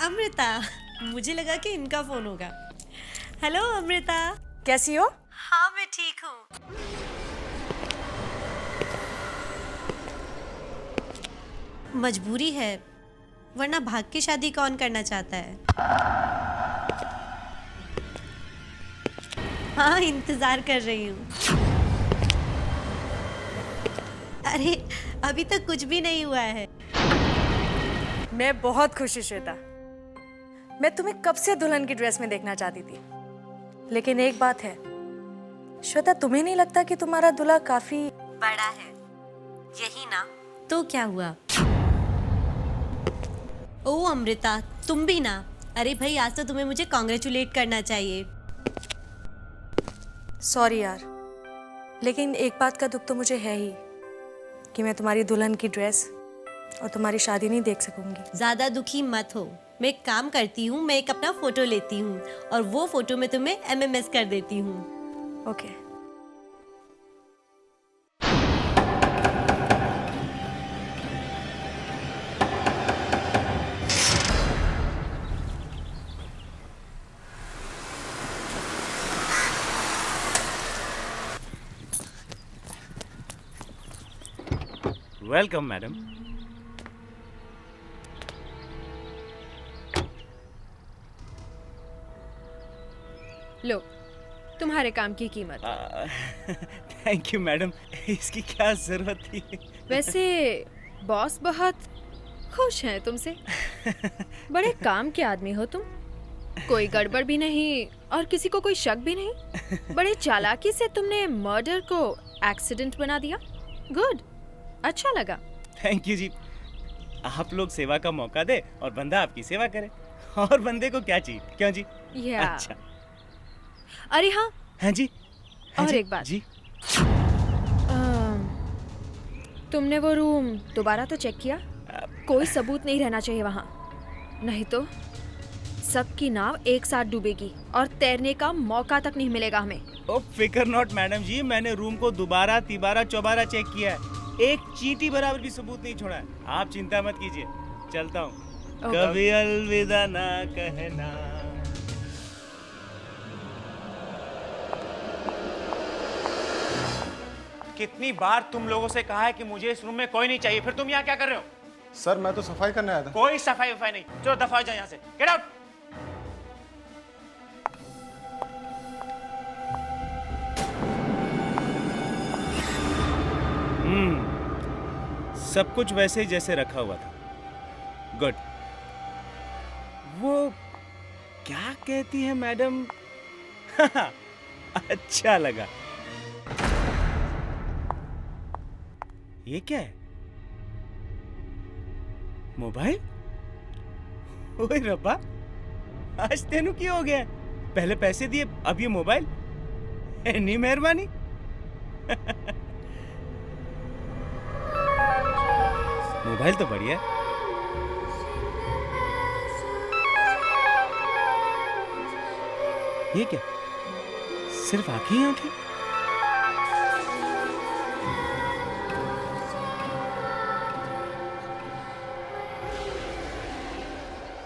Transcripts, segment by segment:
अमृता, मुझे लगा कि इनका फोन होगा। हेलो अमृता। कैसी हो? हाँ मैं ठीक हूँ। मजबूरी है, वरना भाग के शादी कौन करना चाहता है। हाँ इंतजार कर रही हूँ। अरे अभी तक कुछ भी नहीं हुआ है। मैं बहुत खुश हूँ श्वेता। मैं तुम्हें कब से दुल्हन की ड्रेस में देखना चाहती थी, लेकिन एक बात है श्वेता, तुम्हें नहीं लगता कि तुम्हारा दूल्हा काफी बड़ा है? यही ना। तो क्या हुआ? ओ अमृता, तुम भी ना। अरे भाई, आज तो तुम्हें मुझे कॉन्ग्रेचुलेट करना चाहिए। सॉरी यार, लेकिन एक बात का दुख तो मुझे है ही कि मैं तुम्हारी दुल्हन की ड्रेस और तुम्हारी शादी नहीं देख सकूंगी। ज्यादा दुखी मत हो। मैं एक काम करती हूँ, मैं एक अपना फोटो लेती हूँ और वो फोटो मैं तुम्हें MMS कर देती हूँ। ओके। Welcome madam. लो, तुम्हारे काम की कीमत। थैंक यू मैडम, इसकी क्या जरूरत थी? वैसे बॉस बहुत खुश हैं तुमसे। बड़े काम के आदमी हो तुम। कोई गड़बड़ भी नहीं और किसी को कोई शक भी नहीं। बड़े चालाकी से तुमने मर्डर को एक्सीडेंट बना दिया। गुड, अच्छा लगा। थैंक यू जी। आप लोग सेवा का मौका दे और बंदा आपकी सेवा करे, और बंदे को क्या चाहिए, क्यों जी? या अच्छा। अरे हाँ, हाँ जी। हाँ और जी, एक बात जी। तुमने वो रूम दोबारा तो चेक किया? कोई सबूत नहीं रहना चाहिए वहाँ, नहीं तो सबकी नाव एक साथ डूबेगी और तैरने का मौका तक नहीं मिलेगा हमें। ओ फिकर नॉट मैडम जी, मैंने रूम को दोबारा तिबारा चौबारा चेक किया है, एक चींटी बराबर भी सबूत नहीं छोड़ा है। आप चिंता मत कीजिए, चलता हूँ। कभी अलविदा ना कहना। कितनी बार तुम लोगों से कहा है कि मुझे इस रूम में कोई नहीं चाहिए, फिर तुम यहाँ क्या कर रहे हो? सर मैं तो सफाई करने आया था। कोई सफाई वफाई नहीं, चलो दफा हो जाओ यहाँ से, गेट आउट। सब कुछ वैसे ही जैसे रखा हुआ था। गुड। वो क्या कहती है मैडम? अच्छा लगा। ये क्या है? मोबाइल? ओए रब्बा, आज तेनू की हो गया? पहले पैसे दिए, अब ये मोबाइल? इतनी मेहरबानी। मोबाइल तो बढ़िया है। ये क्या? सिर्फ आंखें ही आंखें?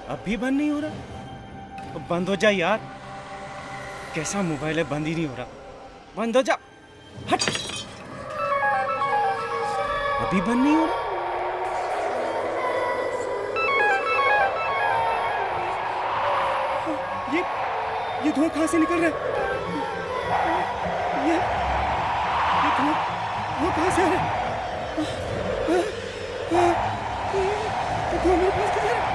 अब भी बंद नहीं हो रहा? तो बंद हो जा यार। कैसा मोबाइल है, बंद ही नहीं हो रहा। बंद हो जा, हट। अभी बंद नहीं हो रहा। ये धुआं कहाँ से निकल रहा है? ये धुआं कहाँ से आ रहा है? ये धुआं मेरे पास किधर है?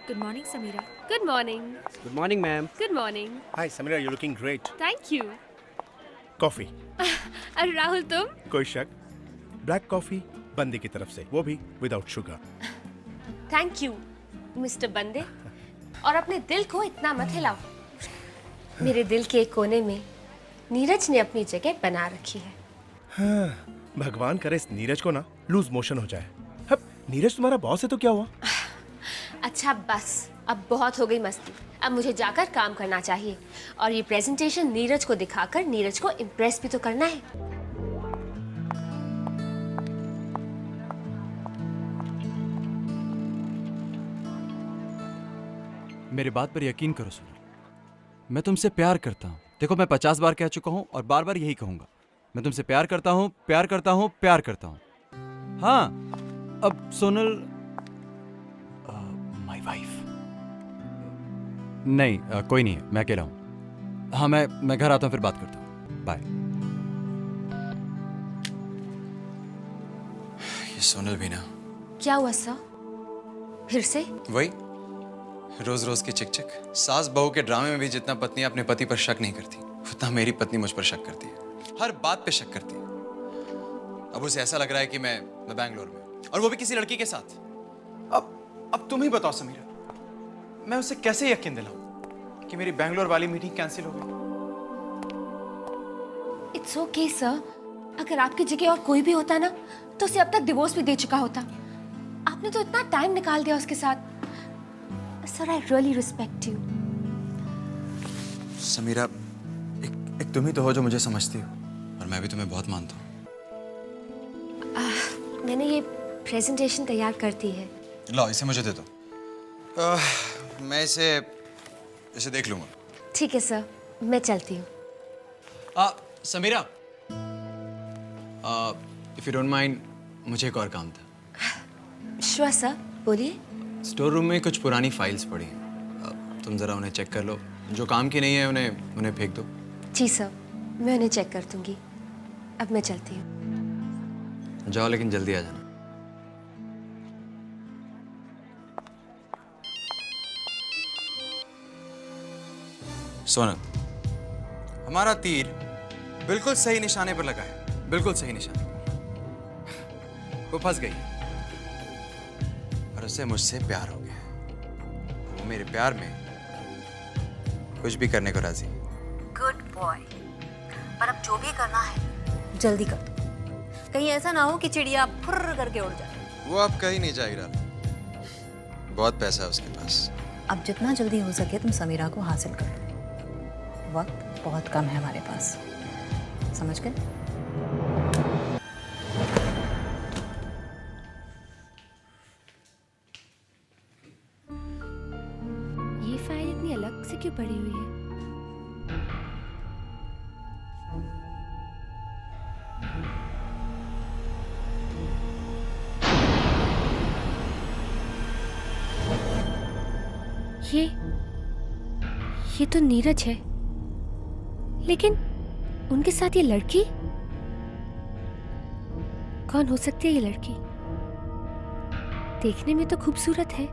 Good morning Sameera. Good morning. Good morning, ma'am. Good morning. Hi Sameera, you looking great. Thank you. Coffee? अरे राहुल तुम? कोई शक? ब्लैक कॉफी बंदे की तरफ से, वो भी without sugar. Thank you, Mr. बंदे। और अपने दिल को इतना मत हिलाओ। मेरे दिल के एक कोने में नीरज ने अपनी जगह बना रखी है। हाँ, भगवान करे इस नीरज को ना लूज मोशन हो जाए। अब नीरज तुम्हारा बॉस है तो क्या हुआ? अच्छा बस, अब बहुत हो गई मस्ती। अब मुझे जाकर काम करना चाहिए और ये प्रेजेंटेशन नीरज को दिखाकर नीरज को इम्प्रेस भी तो करना है। मेरी बात पर यकीन करो सोनल, मैं तुमसे प्यार करता हूँ। देखो मैं 50 बार कह चुका हूँ और बार बार यही कहूंगा, मैं तुमसे प्यार करता हूँ, प्यार करता हूँ, प्यार करता हूँ। हाँ, अब सोनल माय वाइफ नहीं, कोई नहीं है, मैं अकेला हूँ। हाँ, मैं घर आता हूँ, फिर बात करता हूँ। बाय। ये सोनल भी ना, क्या हुआ सर? फिर से? वही रोज रोज की चिक चिक। सास बहू के ड्रामे में भी जितना पत्नी अपने पति पर शक नहीं करती, उतना मेरी पत्नी मुझ पर शक करती है। हर बात पे शक करती है। अब उसे ऐसा लग रहा है कि मैं बैंगलोर में हूं, और वो भी किसी लड़की के साथ। अब तुम ही बताओ समीरा, मैं उसे कैसे यकीन दिलाऊं कि मेरी बैंगलोर वाली मीटिंग कैंसिल हो गई? इट्स ओके सर, अगर आपकी जगह और कोई भी होता ना तो उसे अब तक डिवोर्स भी दे चुका होता। आपने तो इतना टाइम निकाल दिया उसके साथ। Sir, I really respect you. Sameera, एक तुम ही तो हो जो मुझे समझती हो, और मैं भी तुम्हें बहुत मानता हूँ। मैंने ये प्रेजेंटेशन तैयार कर दी है। लो, इसे मुझे दे दो। मैं इसे देख लूंगा। ठीक है सर, मैं चलती हूँ। Sameera, if you don't mind, मुझे एक और काम था। श्योर सर, बोलिए। स्टोर रूम में कुछ पुरानी फाइल्स पड़ी हैं, तुम जरा उन्हें चेक कर लो। जो काम की नहीं है उन्हें फेंक दो। जी सर, मैं उन्हें चेक कर दूंगी। अब मैं चलती हूँ। जाओ, लेकिन जल्दी आ जाना। सोनल, हमारा तीर बिल्कुल सही निशाने पर लगा है, बिल्कुल सही निशाने पर। वो फंस गई और उसे मुझसे प्यार हो गया। वो मेरे प्यार में कुछ भी करने को राजी। Good boy. पर अब जो भी करना है जल्दी कर, कहीं ऐसा ना हो कि चिड़िया फुर्र करके उड़ जाए। वो अब कहीं नहीं जाएगा, बहुत पैसा है उसके पास। अब जितना जल्दी हो सके तुम समीरा को हासिल कर लो, वक्त बहुत कम है हमारे पास, समझ गए? ये फाइल इतनी अलग से क्यों पड़ी हुई है? ये तो नीरज है, लेकिन उनके साथ ये लड़की कौन हो सकती है? ये लड़की देखने में तो खूबसूरत है,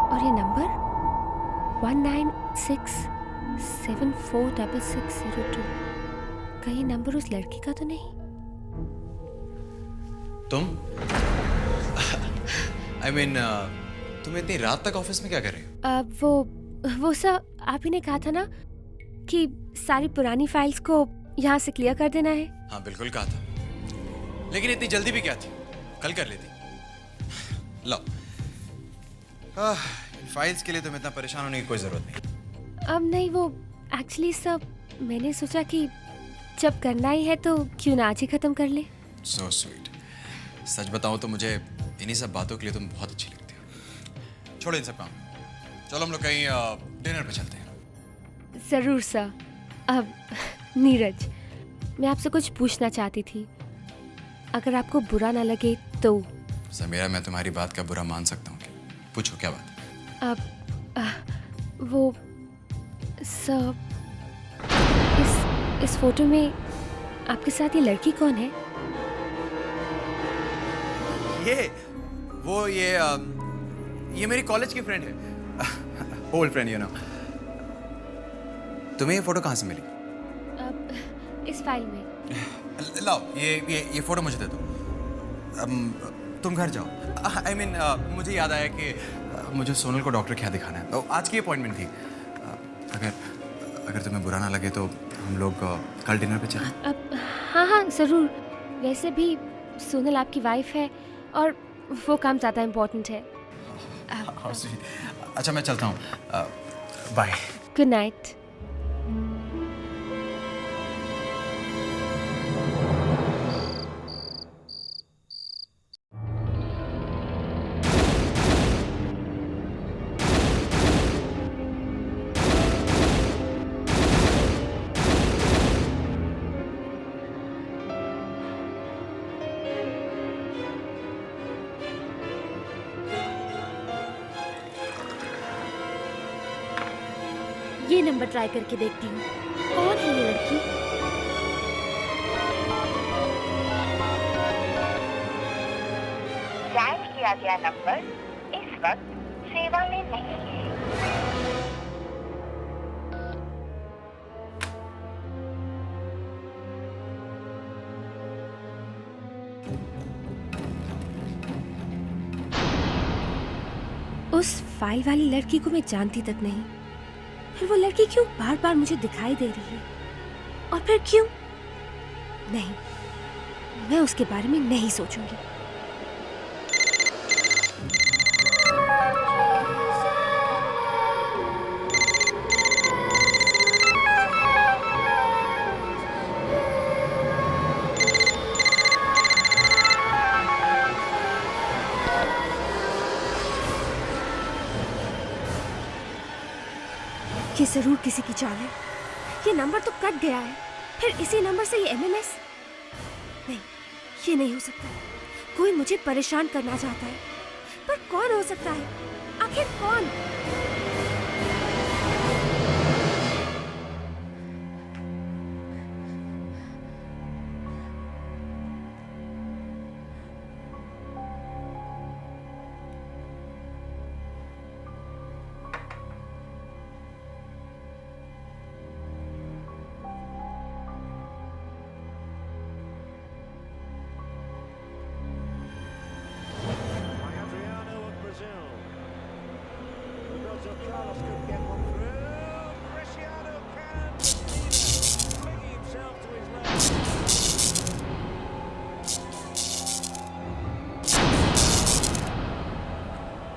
और ये नंबर 1967466602, कहीं नंबर उस लड़की का तो नहीं? तुम I mean, तुम इतनी रात तक ऑफिस में क्या कर रहे हो? वो सर, आप ही ने कहा था ना कि सारी पुरानी फाइल्स को यहाँ से क्लियर कर देना है। हाँ, बिल्कुल कहा था, लेकिन इतनी जल्दी भी क्या थी, कल कर लेती। लो, इन फाइल्स के लिए तुम्हें इतना परेशान होने की कोई जरूरत नहीं। अब नहीं, वो एक्चुअली सर, मैंने सोचा कि जब करना ही है तो क्यों ना आज ही खत्म कर ले। So sweet। सच बताऊं तो मुझे इन्हीं सब बातों के लिए तुम बहुत अच्छी लगती हो। छोड़ो इन सब काम, चलो हम लोग कहीं डिनर पे चलते हैं। जरूर सर। अब नीरज, मैं आपसे कुछ पूछना चाहती थी, अगर आपको बुरा ना लगे तो। समीरा, मैं तुम्हारी बात का बुरा मान सकता हूँ, पूछो क्या बात। अब वो सर, इस फोटो में आपके साथ ये लड़की कौन है? ये मेरी कॉलेज की फ्रेंड है, ओल्ड फ्रेंड यू नो। तुम्हें ये फोटो कहाँ से मिली? इस फाइल में। लाओ, ये फोटो मुझे दे दो। तुम घर जाओ। I mean, मुझे याद आया कि मुझे सोनल को डॉक्टर के यहाँ दिखाना है, तो आज की अपॉइंटमेंट थी। अगर तुम्हें बुरा ना लगे तो हम लोग कल डिनर पे चलें। हाँ, ज़रूर। वैसे भी सोनल आपकी वाइफ है और वो काम ज़्यादा इम्पोर्टेंट है। How sweet. अच्छा मैं चलता हूँ, बाय। Good night. ये नंबर ट्राई करके देखती हूँ, कौन है ये लड़की? डायल किया गया नंबर इस वक्त सेवा में नहीं है। उस फाइल वाली लड़की को मैं जानती तक नहीं, फिर वो लड़की क्यों बार बार मुझे दिखाई दे रही है? और फिर क्यों? नहीं, मैं उसके बारे में नहीं सोचूंगी। ये जरूर किसी की चाल है। ये नंबर तो कट गया है, फिर इसी नंबर से ये एमएमएस? नहीं, ये नहीं हो सकता। कोई मुझे परेशान करना चाहता है, पर कौन हो सकता है? आखिर कौन?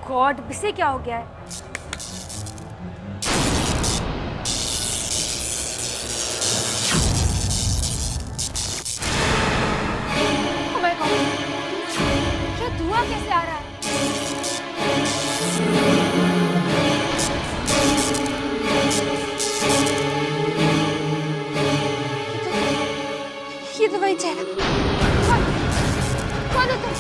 गॉड, इसे क्या हो गया है? Oh my God! ये धुआं कैसे आ रहा है? ये तो वही चेहरा। कौन है तुम?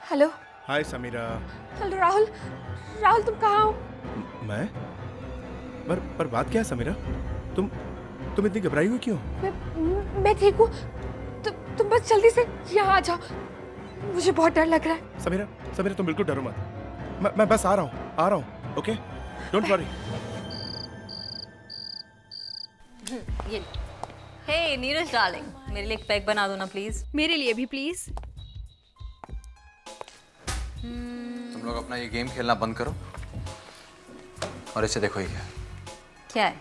हेलो। हाय समीरा। हेलो राहुल। राहुल तुम कहाँ हो? मैं? पर बात क्या है समीरा? तुम इतनी घबराई हुई क्यों? मैं ठीक हूँ। तुम बस जल्दी से यहाँ आ जाओ, मुझे बहुत डर लग रहा है। समीरा तुम बिल्कुल डरो मत। मैं बस आ रहा हूँ। Okay, don't worry. ये हे नीरज डार्लिंग, मेरे लिए एक पैक बना दो ना प्लीज। मेरे लिए भी प्लीज। तुम लोग अपना ये गेम खेलना बंद करो और इसे देखो। ये क्या है?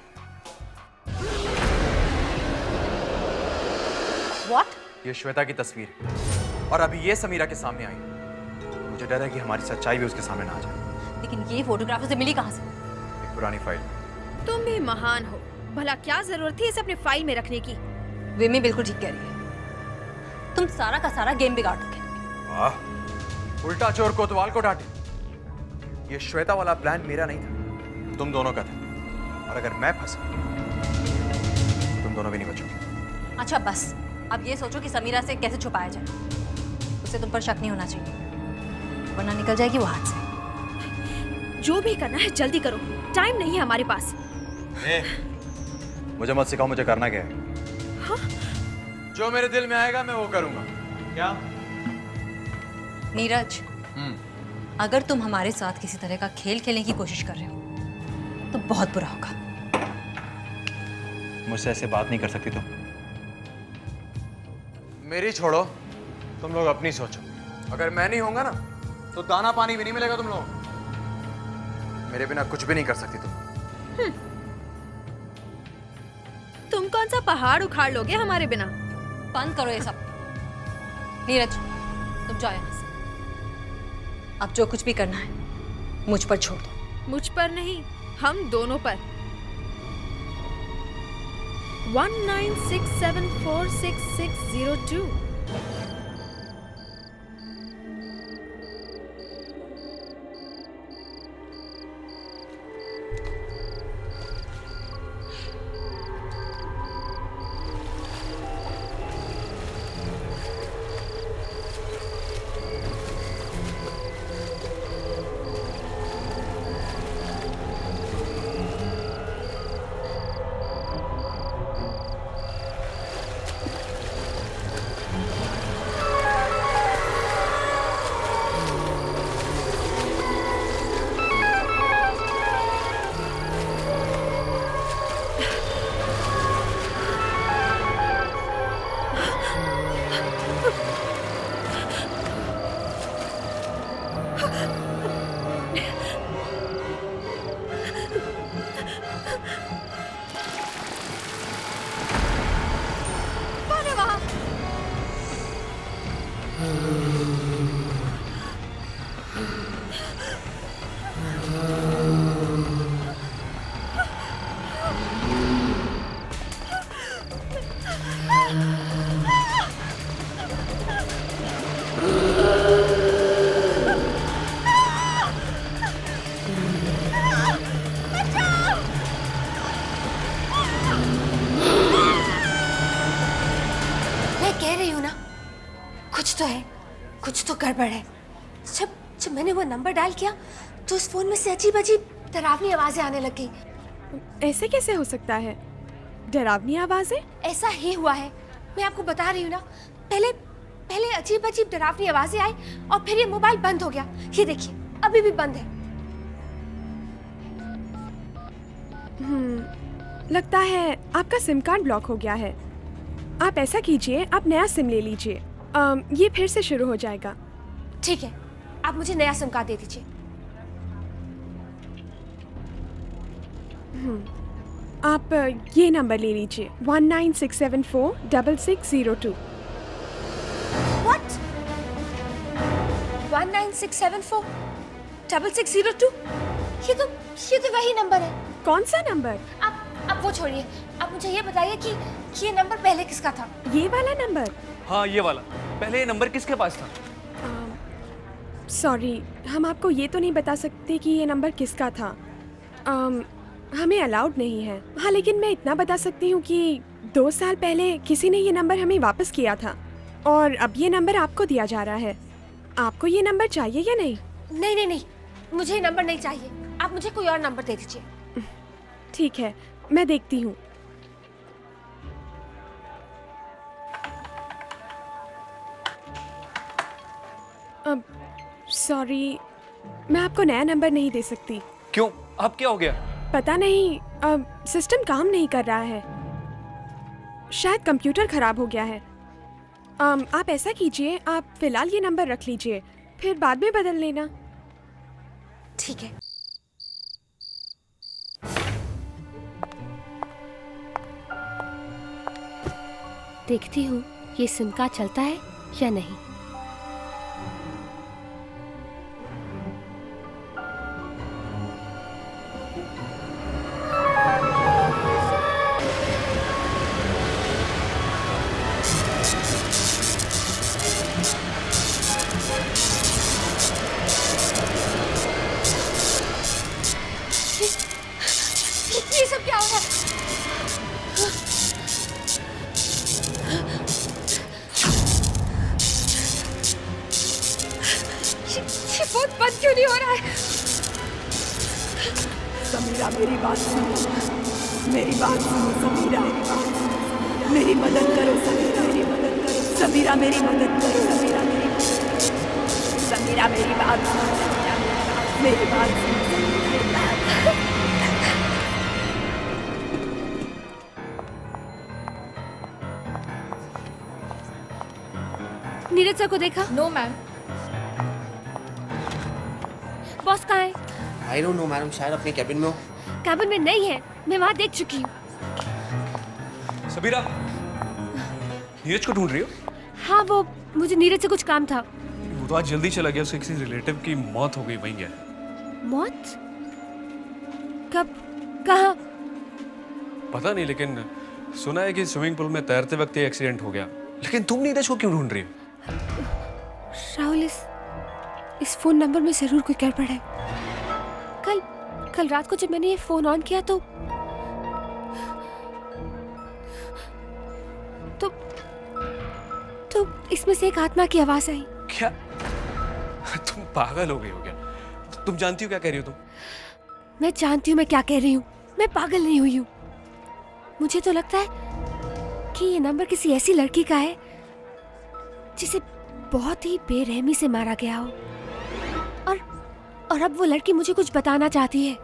What? ये श्वेता की तस्वीर है और अभी ये समीरा के सामने आई। मुझे डर है कि हमारी सच्चाई भी उसके सामने ना आ जाए। लेकिन ये फोटोग्राफ से मिली कहाँ से? एक पुरानी फाइल। तुम भी महान हो, भला क्या जरूरत थी इसे अपने फाइल में रखने की? विमी बिल्कुल ठीक कह रही है, तुम सारा का सारा गेम बिगाड़ रखे। वाह, उल्टा चोर कोतवाल को डांटे। ये श्वेता वाला प्लान मेरा नहीं था, तुम दोनों का था। और अगर मैं फंसा तो तुम दोनों भी नहीं बचोगे। अच्छा बस, अब ये सोचो कि समीरा से कैसे छुपाया जाए। उसे तुम पर शक नहीं होना चाहिए, वरना निकल जाएगी वो हाथ से। जो भी करना है जल्दी करो, टाइम नहीं है हमारे पास। मुझे मत सिखाओ मुझे करना क्या है। हाँ? जो मेरे दिल में आएगा मैं वो करूंगा। क्या? नीरज, अगर तुम हमारे साथ किसी तरह का खेल खेलने की कोशिश कर रहे हो तो बहुत बुरा होगा। मुझसे ऐसे बात नहीं कर सकती तुम। मेरी छोड़ो, तुम लोग अपनी सोचो। अगर मैं नहीं होऊंगा ना तो दाना पानी भी नहीं मिलेगा तुम लोगों को। मेरे बिना कुछ भी नहीं कर सकती तुम। तुम कौन सा पहाड़ उखाड़ लोगे हमारे बिना? बंद करो ये सब। नीरज, तुम जाओ यहाँ से। अब जो कुछ भी करना है मुझ पर छोड़ दो। मुझ पर नहीं, हम दोनों पर। 1967466602। कुछ तो गड़बड़ है। जब मैंने वो नंबर डायल किया तो उस फोन में से अजीब अजीब डरावनी आवाजें आने लग गई। ऐसे कैसे हो सकता है? डरावनी आवाजें? ऐसा ही हुआ है, मैं आपको बता रही हूँ ना। पहले अजीब अजीब डरावनी आवाजें आई और फिर ये मोबाइल बंद हो गया। ये देखिए अभी भी बंद है। लगता है आपका सिम कार्ड ब्लॉक हो गया है। आप ऐसा कीजिए, आप नया सिम ले लीजिए। ये फिर से शुरू हो जाएगा। ठीक है, आप मुझे नया सिम कार्ड दे दीजिए। आप ये नंबर ले लीजिए 1967466602। What? 1967466602? ये तो वही नंबर है। कौन सा नंबर? आप वो छोड़िए, आप मुझे ये बताइए कि ये नंबर पहले किसका था? ये वाला नंबर? हाँ ये वाला। पहले ये नंबर किसके पास था? सॉरी, हम आपको ये तो नहीं बता सकते कि ये नंबर किसका था। हमें अलाउड नहीं है। हाँ, लेकिन मैं इतना बता सकती हूँ कि 2 साल पहले किसी ने ये नंबर हमें वापस किया था और अब ये नंबर आपको दिया जा रहा है। आपको ये नंबर चाहिए या नहीं? नहीं, मुझे ये नंबर नहीं चाहिए। आप मुझे कोई और नंबर दे दीजिए। ठीक है, मैं देखती हूँ। अब सॉरी, मैं आपको नया नंबर नहीं दे सकती। क्यों? अब क्या हो गया? पता नहीं, अब सिस्टम काम नहीं कर रहा है। शायद कंप्यूटर खराब हो गया है। आप ऐसा कीजिए, आप फिलहाल ये नंबर रख लीजिए, फिर बाद में बदल लेना। ठीक है। देखती हूँ ये सिम कार्ड चलता है या नहीं। नहीं हो रहा है। समीरा मेरी बात सुनो, मेरी बात सुनो समीरा, मेरी मदद करो समीरा, मेरी मदद करो समीरा, मेरी मदद करो समीरा, समीरा मेरी बात सुनो, मेरी बात सुनो। नीरज सर को देखा? No ma'am. बॉस कहाँ है? आई डोंट नो मैडम, शायद अपने कैबिन में हो। कैबिन में नहीं है, मैं वहाँ देख चुकी हूँ। सबीरा, नीरज को ढूंढ रही हो? हाँ, वो मुझे नीरज से कुछ काम था। वो तो आज जल्दी चला गया, उसके किसी रिलेटिव की मौत हो गई, वहीं गया। मौत? कब? कहाँ? पता नहीं, लेकिन सुना है कि स्विमिंग पूल में तैरते वक्त ये एक्सीडेंट हो गया। लेकिन तुम नीरज को क्यों ढूंढ रही हो? राहुल, इस फोन नंबर में जरूर कोई गड़बड़ है। कल रात को जब मैंने ये फोन ऑन किया तो इसमें से एक आत्मा की आवाज आई। क्या? तुम पागल हो गई हो क्या? तुम जानती हो क्या कह रही हो तुम? मैं जानती हूँ मैं क्या कह रही हूँ, मैं पागल नहीं हुई हूँ। मुझे तो लगता है कि ये नंबर किसी ऐसी लड़की का है जिसे बहुत ही बेरहमी से मारा गया हो, और अब वो लड़की मुझे कुछ बताना चाहती है।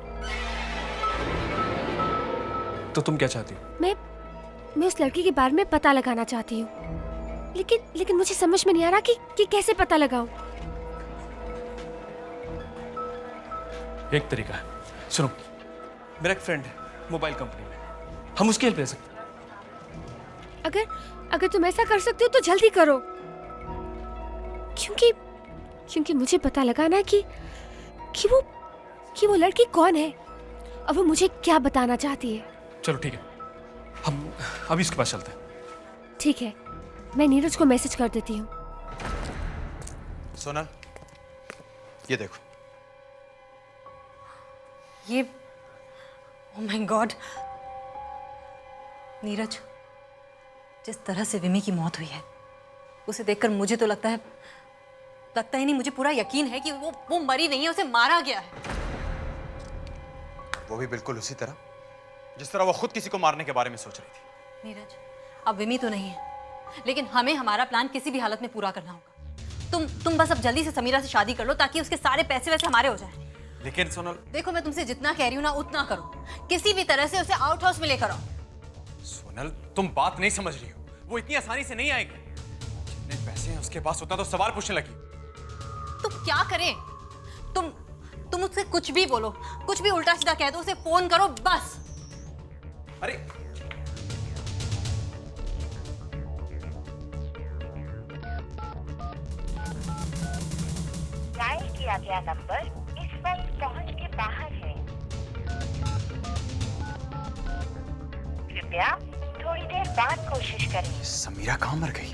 तो तुम क्या चाहती हो? मैं उस लड़की के बारे में पता लगाना चाहती हूँ, लेकिन मुझे समझ में नहीं आ रहा कि कैसे पता लगाऊं। एक तरीका है, सुनो, मेरा एक फ्रेंड है मोबाइल कंपनी में, हम उसकी हेल्प ले सकते हैं। अगर तुम ऐसा कर सकते हो तो जल्दी करो, क्योंकि मुझे पता लगाना है कि वो लड़की कौन है और वो मुझे क्या बताना चाहती है। चलो ठीक है, हम अभी उसके पास चलते हैं। ठीक है, मैं नीरज को मैसेज कर देती हूँ। सोनल, ये देखो। ये ओह माय गॉड, नीरज, जिस तरह से विमी की मौत हुई है उसे देखकर मुझे तो लगता ही नहीं, मुझे पूरा यकीन है कि वो मरी नहीं है, उसे मारा गया है। वो भी बिल्कुल उसी तरह जिस तरह वो खुद किसी को मारने के बारे में सोच रही थी। नीरज, अब विमी तो नहीं है, लेकिन हमें हमारा प्लान किसी भी हालत में पूरा करना होगा। तुम बस अब जल्दी से समीरा से शादी कर लो ताकि उसके सारे पैसे वैसे हमारे हो जाएं। लेकिन सोनल, देखो, मैं तुमसे जितना कह रही हूँ ना उतना करो, किसी भी तरह से उसे आउट हाउस में लेकर आओ। सोनल, तुम बात नहीं समझ रही हो, वो इतनी आसानी से नहीं आएगी। जितने पैसे हैं उसके पास उतना तो सवाल पूछने लगी। तुम क्या करें? तुम उससे कुछ भी बोलो, कुछ भी उल्टा सीधा कह दो, उसे फोन करो बस। अरे डायल किया गया नंबर इस वक्त पहुंच के बाहर है, कृपया थोड़ी देर बाद कोशिश करें। समीरा कहाँ मर गई?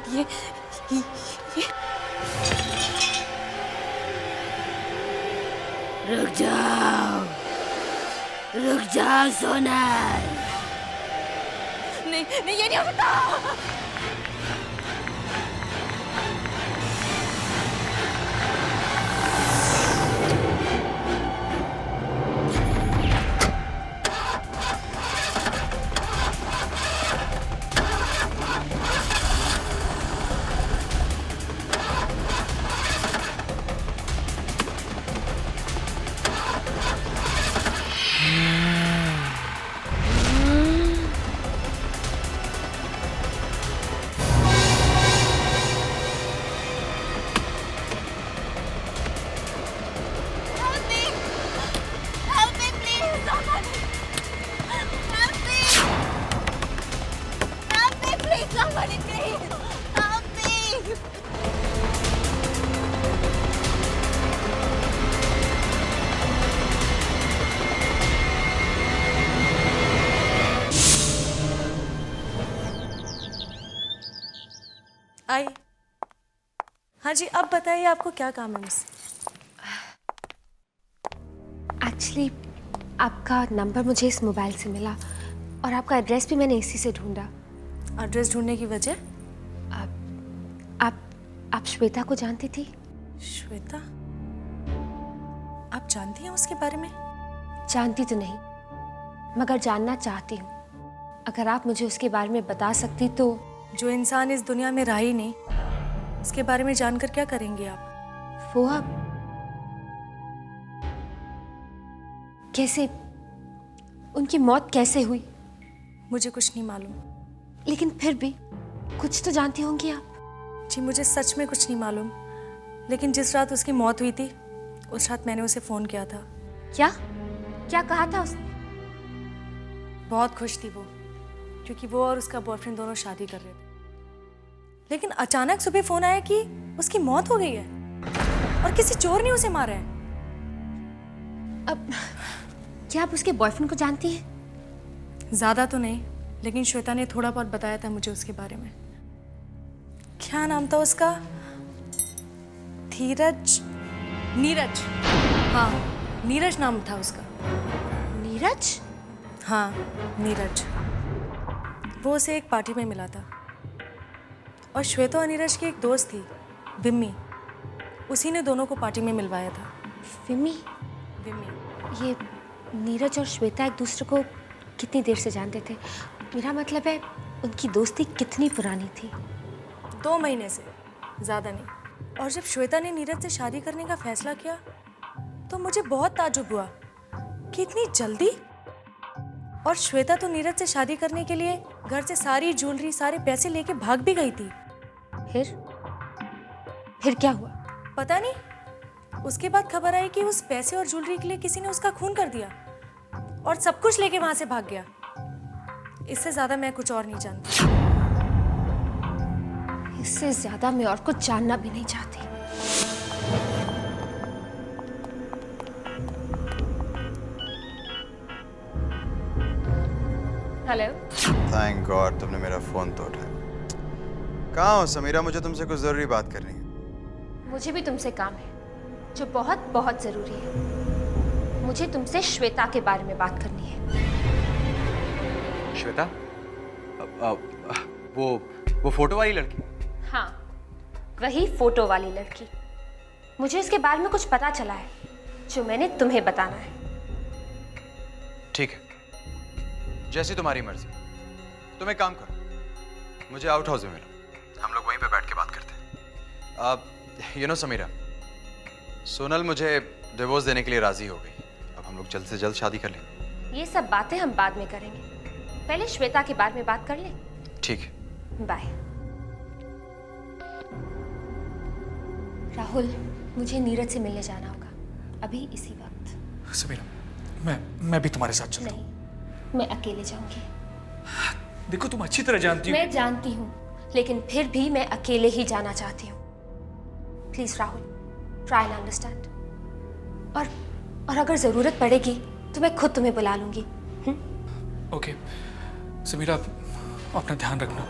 ये रुक जाओ सोनल। नहीं, ये नहीं हो सकता। हाँ जी, अब बताइए आपको क्या काम है मुझसे? एक्चुअली आपका नंबर मुझे इस मोबाइल से मिला और आपका एड्रेस भी मैंने इसी से ढूंढा। एड्रेस ढूंढने की वजह? आप श्वेता को जानती थी? श्वेता? आप जानती हैं उसके बारे में? जानती तो नहीं, मगर जानना चाहती हूँ। अगर आप मुझे उसके बारे में बता सकती तो। जो इंसान इस दुनिया में रहा ही नहीं, उसके बारे में जानकर क्या करेंगे आप? वो आप कैसे, उनकी मौत कैसे हुई? मुझे कुछ नहीं मालूम। लेकिन फिर भी कुछ तो जानती होंगी आप। जी मुझे सच में कुछ नहीं मालूम, लेकिन जिस रात उसकी मौत हुई थी उस रात मैंने उसे फ़ोन किया था। क्या क्या कहा था उसने? बहुत खुश थी वो, क्योंकि वो और उसका बॉयफ्रेंड दोनों शादी कर रहे थे। लेकिन अचानक सुबह फ़ोन आया कि उसकी मौत हो गई है और किसी चोर ने उसे मारा है। अब क्या आप उसके बॉयफ्रेंड को जानती हैं? ज़्यादा तो नहीं, लेकिन श्वेता ने थोड़ा बहुत बताया था मुझे उसके बारे में। क्या नाम था उसका? धीरज, नीरज। हाँ, नीरज नाम था उसका। नीरज? हाँ, नीरज। वो उसे एक पार्टी में मिला था और श्वेता और नीरज की एक दोस्त थी, विम्मी। उसी ने दोनों को पार्टी में मिलवाया था। विम्मी? विम्मी। ये नीरज और श्वेता एक दूसरे को कितनी देर से जानते थे? मेरा मतलब है उनकी दोस्ती कितनी पुरानी थी? 2 महीने से, ज़्यादा नहीं। और जब श्वेता ने नीरज से शादी करने का फैसला किया तो मुझे बहुत ताज्जुब हुआ कि इतनी जल्दी। और श्वेता तो नीरज से शादी करने के लिए घर से सारी ज्वेलरी, सारे पैसे लेके भाग भी गई थी। फिर क्या हुआ? पता नहीं। उसके बाद खबर आई कि उस पैसे और ज्वेलरी के लिए किसी ने उसका खून कर दिया और सब कुछ लेके वहां से भाग गया। इससे ज्यादा मैं कुछ और नहीं जानती। इससे ज्यादा मैं और कुछ जानना भी नहीं चाहती। हेलो। थैंक गॉड तुमने मेरा फोन तो उठाया। कहाँ हो समीरा? मुझे तुमसे कुछ जरूरी बात करनी है। मुझे भी तुमसे काम है जो बहुत बहुत जरूरी है। मुझे तुमसे श्वेता के बारे में बात करनी है। श्वेता? वो फोटो वाली लड़की? हाँ, वही फोटो वाली लड़की। मुझे उसके बारे में कुछ पता चला है जो मैंने तुम्हें बताना है। ठीक है, जैसी तुम्हारी मर्जी। तुम एक काम करो, मुझे आउट हाउस में मिलो, हम लोग वहीं पे बैठ के बात करते हैं। अब यू नो समीरा, सोनल मुझे डिवोर्स देने के लिए राजी हो गई। अब हम लोग जल्द से जल्द शादी कर लें। ये सब बातें हम बाद में करेंगे, पहले श्वेता के बारे में बात कर लें। ठीक है, बाय। राहुल, मुझे नीरज से मिलने जाना होगा अभी इसी वक्त। समीरा, मैं भी तुम्हारे साथ चलता हूँ। नहीं, मैं अकेले जाऊंगी। देखो तुम अच्छी तरह जानती हो। मैं जानती हूँ, लेकिन फिर भी मैं अकेले ही जाना चाहती हूँ। Please Rahul, try and understand. और अगर जरूरत पड़ेगी तो मैं खुद तुम्हें बुला लूंगी। ओके समीरा, अपना ध्यान रखना।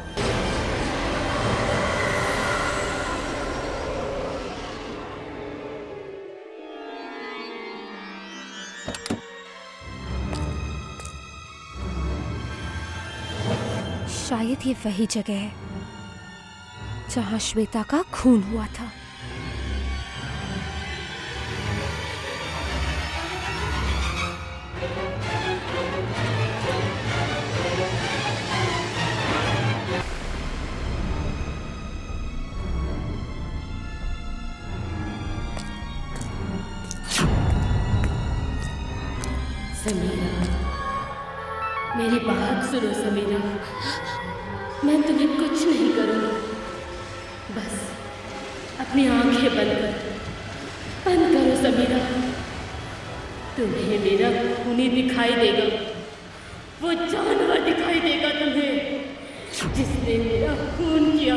शायद ये वही जगह है जहां श्वेता का खून हुआ था। समीरा, मेरी बात सुनो समीरा, मैं तुम्हें कुछ नहीं करूँगी। बस अपनी आंखें बंद करो समीरा। तुम्हें मेरा खूनी दिखाई देगा, वो जानवर दिखाई देगा तुम्हें जिसने मेरा खून किया।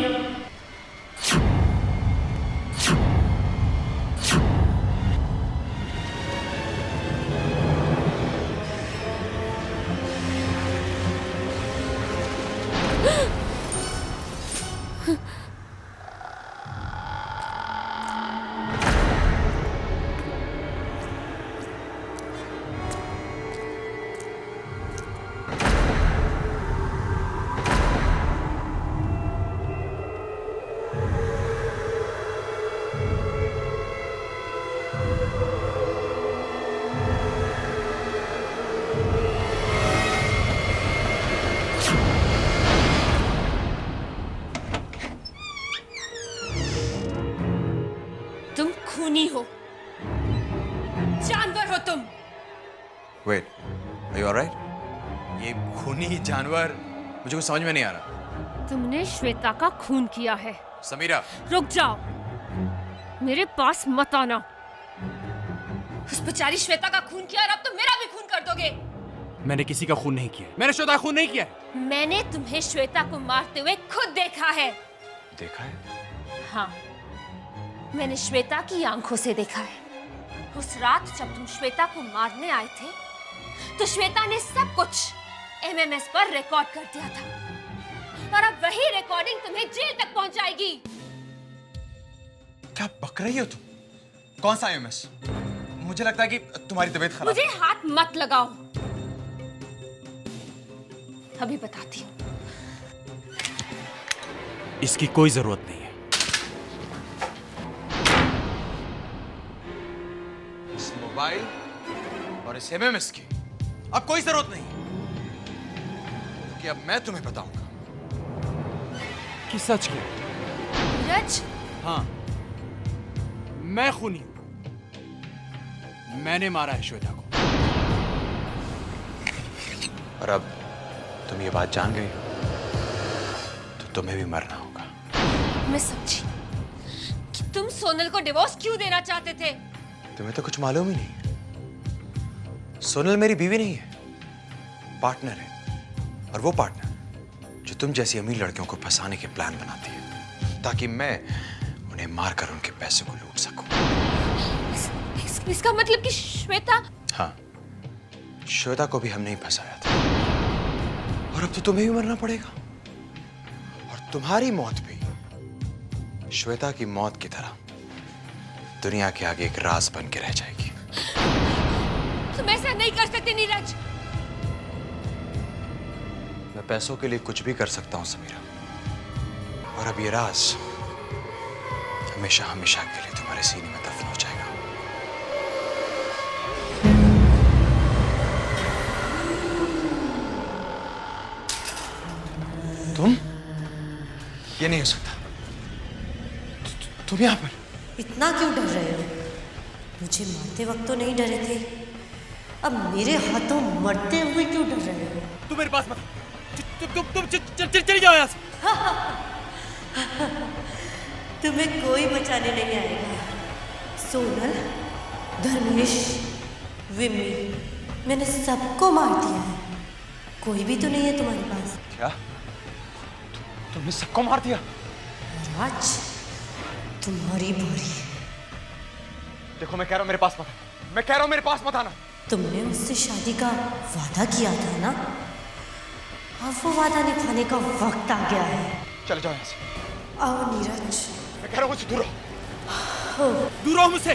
खूनी हो, जानवर हो तुम। Wait, are you alright? ये खूनी जानवर मुझे कुछ समझ में नहीं आ रहा। तुमने श्वेता का खून किया है। समीरा, रुक जाओ, मेरे पास मत आना। उस बेचारी श्वेता का खून किया और अब तुम मेरा भी खून कर दोगे। मैंने किसी का खून नहीं किया। मैंने श्वेता का खून नहीं किया है। मैंने तुम्हें श्वेता को मारते हुए खुद देखा है। देखा है? हाँ, मैंने श्वेता की आंखों से देखा है। उस रात जब तुम श्वेता को मारने आए थे, तो श्वेता ने सब कुछ एमएमएस पर रिकॉर्ड कर दिया था, और अब वही रिकॉर्डिंग तुम्हें जेल तक पहुंचाएगी। क्या बक रही हो तुम? कौन सा एमएमएस? मुझे लगता है कि तुम्हारी तबीयत खराब मुझे हाथ मत लगाओ, अभी बताती हूँ। इसकी कोई जरूरत नहीं है। इस मोबाइल और इस एमएमएस की अब कोई जरूरत नहीं, क्योंकि अब मैं तुम्हें बताऊंगा कि सच क्या? नीरज, हाँ, मैं खूनी हूं। मैंने मारा है श्वेता को। और अब तुम ये बात जान गई हो, तो तुम्हें भी मरना होगा। मैं समझी कि तुम सोनल को डिवोर्स क्यों देना चाहते थे। तुम्हें तो कुछ मालूम ही नहीं। सोनल मेरी बीवी नहीं है, पार्टनर है। और वो पार्टनर जो तुम जैसी अमीर लड़कियों को फंसाने के प्लान बनाती है, ताकि मैं उन्हें मारकर उनके पैसे को लूट सकूं। इसका मतलब कि श्वेता? हाँ, श्वेता को भी हमने ही फंसाया था, और अब तो तुम्हें भी मरना पड़ेगा। और तुम्हारी मौत भी श्वेता की मौत की तरह दुनिया के आगे एक राज बन के रह जाएगी। तुम ऐसा नहीं कर सकते नीरज। मैं पैसों के लिए कुछ भी कर सकता हूं समीरा, और अब ये राज हमेशा हमेशा के लिए तुम्हारे सीने में दफन हो जाएगा। तुम? ये नहीं हो सकता। तुम यहाँ पर? इतना क्यों डर रहे हो? मुझे मारते वक्त तो नहीं डरे थे, अब मेरे हाथों मरते हुए क्यों डर रहे हो? तुम मेरे पास मत। तुम चली जाओ यहाँ से। तुम्हें कोई बचाने नहीं आएगा। सोनल, धर्मेश, विमी, मैंने सबको मार दिया है। कोई भी तो नहीं है तुम्हारे पास। क्या? तुमने सबको मार दिया? राज, तुम्हारी बारी। देखो, मैं कह रहा हूं मेरे पास मत आना। मैं कह रहा हूं मेरे पास मत आना। तुमने उससे शादी का वादा किया था ना? अब वो वादा निभाने का वक्त आ गया है। चले जाओ यहाँ से। आओ नीरज। मैं कह रहा हूं मुझसे दूर रहो। दूर रहो मुझसे।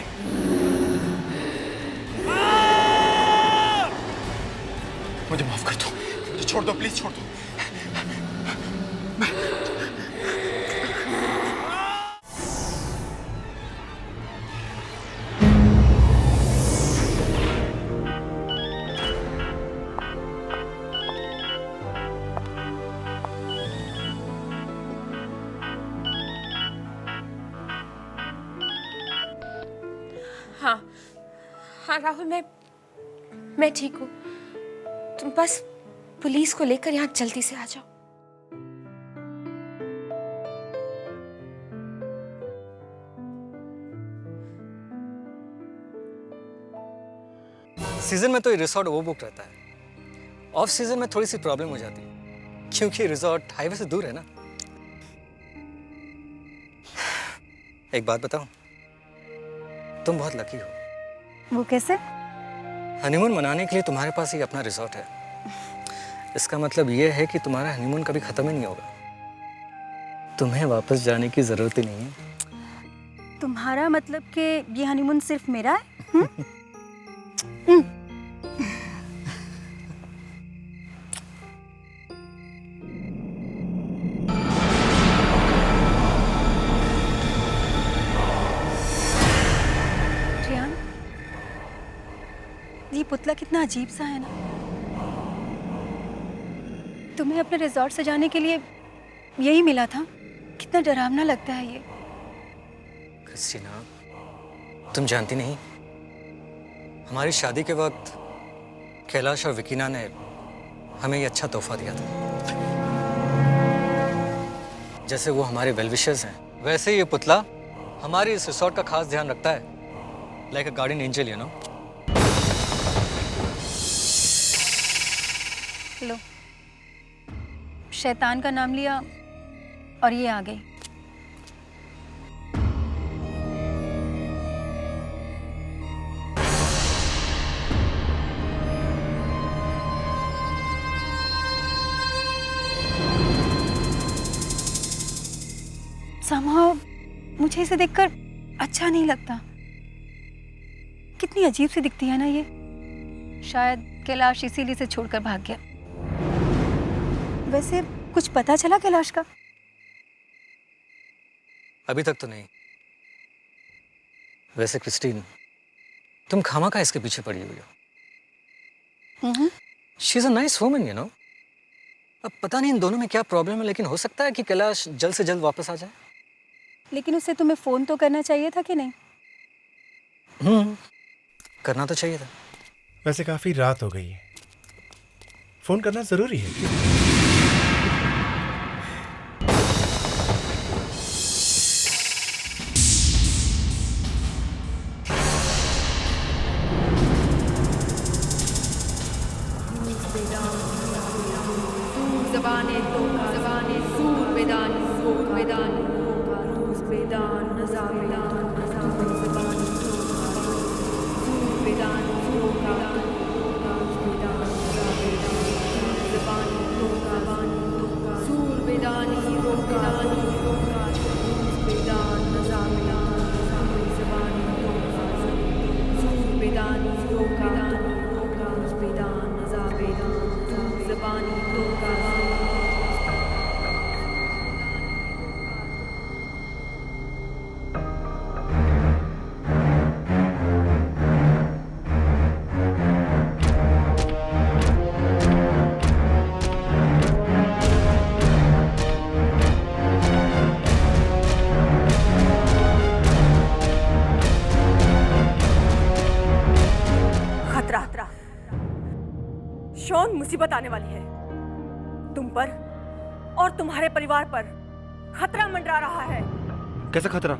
मुझे माफ कर दो, मुझे छोड़ दो, प्लीज छोड़ दो। हाँ हाँ राहुल, मैं ठीक हूँ। तुम बस पुलिस को लेकर यहाँ जल्दी से आ जाओ। सीजन में तो ये रिजॉर्ट ओवरबुक रहता है। ऑफ सीजन में थोड़ी सी प्रॉब्लम हो जाती है, क्योंकि रिजॉर्ट हाईवे से दूर है ना। एक बात बताऊं, तुम बहुत लकी हो। वो कैसे? हनीमून मनाने के लिए तुम्हारे पास ही अपना रिजॉर्ट है। इसका मतलब ये है कि तुम्हारा हनीमून कभी खत्म ही नहीं होगा। तुम्हें वापस जाने की जरूरत ही नहीं है। तुम्हारा मतलब कि ये हनीमून सिर्फ मेरा है? रियान, ये पुतला कितना अजीब सा है ना। तुम्हें अपने रिजॉर्ट से जाने के लिए यही मिला था? कितना डरावना लगता है ये। क्रिस्टीना, तुम जानती नहीं, हमारी शादी के वक्त कैलाश और विकीना ने हमें ये अच्छा तोहफा दिया था। जैसे वो हमारे वेल विशर्स हैं, वैसे ही ये पुतला हमारे इस रिसोर्ट का खास ध्यान रखता है, like a guardian angel, you know. लो, शैतान का नाम लिया और ये आ गई। somehow मुझे इसे देखकर अच्छा नहीं लगता। कितनी अजीब सी दिखती है ना ये। शायद कैलाश इसीलिए इसे छोड़कर भाग गया। वैसे कुछ पता चला कैलाश का? अभी तक तो नहीं। वैसे क्रिस्टीन, तुम खामखा इसके पीछे पड़ी हुई हो। She is a nice woman, you know. अब पता नहीं इन दोनों में क्या प्रॉब्लम है, लेकिन हो सकता है कि कैलाश जल्द से जल्द वापस आ जाए। लेकिन उसे तुम्हें फोन तो करना चाहिए था कि नहीं? करना तो चाहिए था। वैसे काफी रात हो गई है, फोन करना जरूरी है। शॉन, मुसीबत आने वाली है। तुम पर और तुम्हारे परिवार पर खतरा मंडरा रहा है। कैसा खतरा?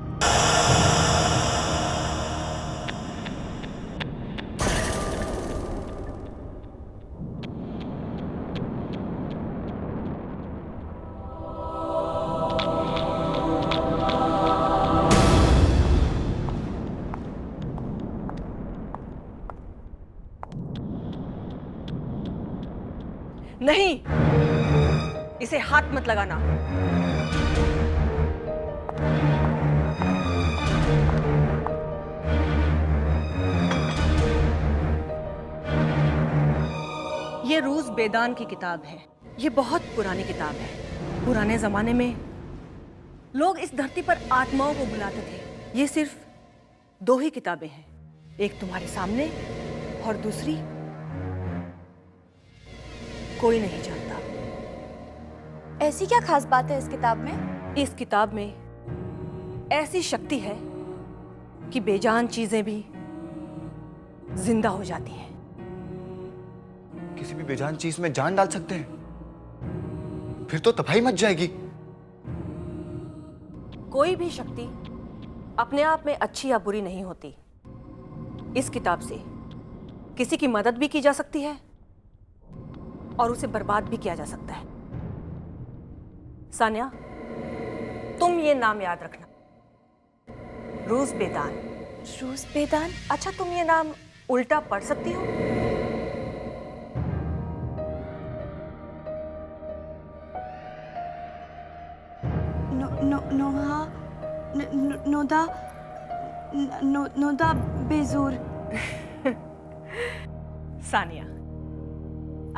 नहीं, इसे हाथ मत लगाना। ये रूस बेदान की किताब है। ये बहुत पुरानी किताब है। पुराने जमाने में लोग इस धरती पर आत्माओं को बुलाते थे। ये सिर्फ 2 ही किताबें हैं, एक तुम्हारे सामने और दूसरी कोई नहीं जानता। ऐसी क्या खास बात है इस किताब में? इस किताब में ऐसी शक्ति है कि बेजान चीजें भी जिंदा हो जाती हैं। किसी भी बेजान चीज में जान डाल सकते हैं? फिर तो तबाही मच जाएगी। कोई भी शक्ति अपने आप में अच्छी या बुरी नहीं होती। इस किताब से किसी की मदद भी की जा सकती है और उसे बर्बाद भी किया जा सकता है। सानिया, तुम ये नाम याद रखना, रूस बेदान। रूस बेदान? अच्छा, तुम ये नाम उल्टा पढ़ सकती हो? नोहा नोदा नोदा बेजूर। सानिया,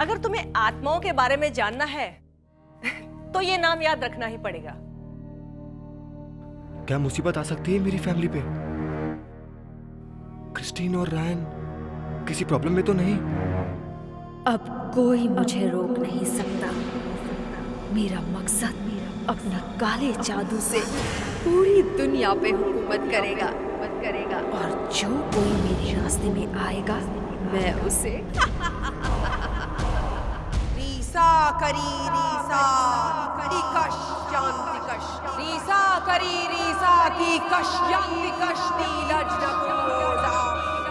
अगर तुम्हें आत्माओं के बारे में जानना है तो ये नाम याद रखना ही पड़ेगा। क्या मुसीबत आ सकती है मेरी फैमिली पे? क्रिस्टीन और रायन किसी प्रॉब्लम में तो नहीं? अब कोई मुझे रोक नहीं सकता। मेरा मकसद अपना काले जादू से पूरी दुनिया पे हुकूमत करेगा और जो कोई मेरे रास्ते में आएगा मैं उसे रीसा करी रीसा की कश शांति कश रीसा करी रीसा की कश शांति कश नीलज नकोजा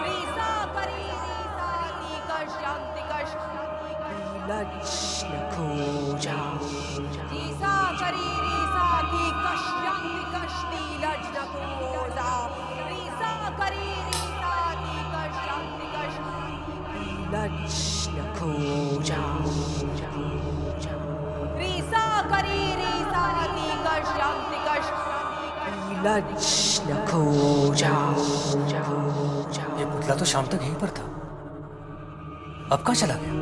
रीसा करी रीसा की कश शांति कश नीलज नकोजा रीसा करी रीसा की कश शांति कश नीलज नकोजा रीसा करी रीसा की कश शांति कश नीलज नकोजा रीसा करी रीसा की कश शांति कश नीलज नकोजा। ये पुतला तो शाम तक यहीं पर था, अब कहाँ चला गया?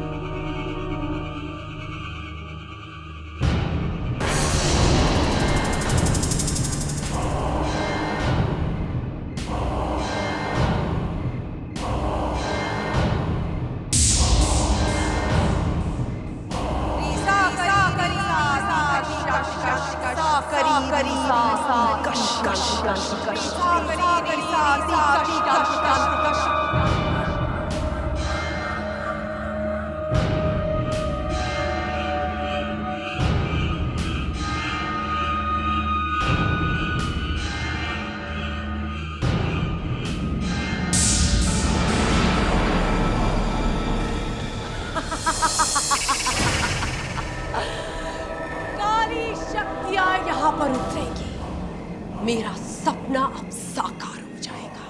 काली शक्तियां यहाँ पर उतरेगी, मेरा सपना अब साकार हो जाएगा।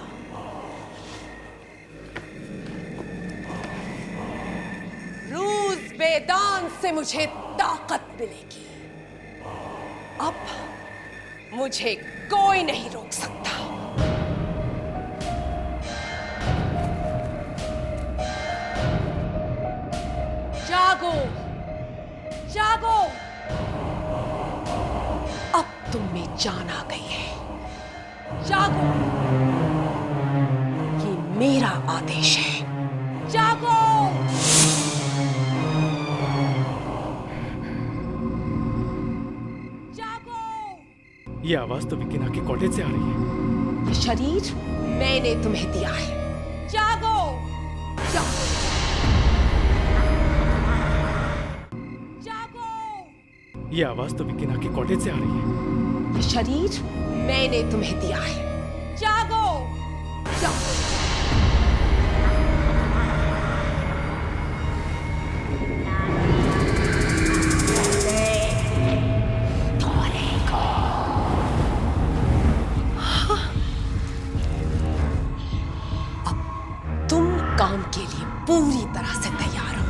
रूज बेदान से मुझे ताकत मिलेगी, अब मुझे कोई नहीं रोक सकता। जागो जागो, अब तुम में जान आ गई है। जागो, ये मेरा आदेश है। जागो। ये आवाज तो विकिना के कॉटेज से आ रही है। ये शरीर मैंने तुम्हें दिया है। जागो जागो जागो। ये आवाज तो विकिना के कॉटेज से आ रही है। ये शरीर मैंने तुम्हें दिया है। जागो जागो। काम के लिए पूरी तरह से तैयार हो।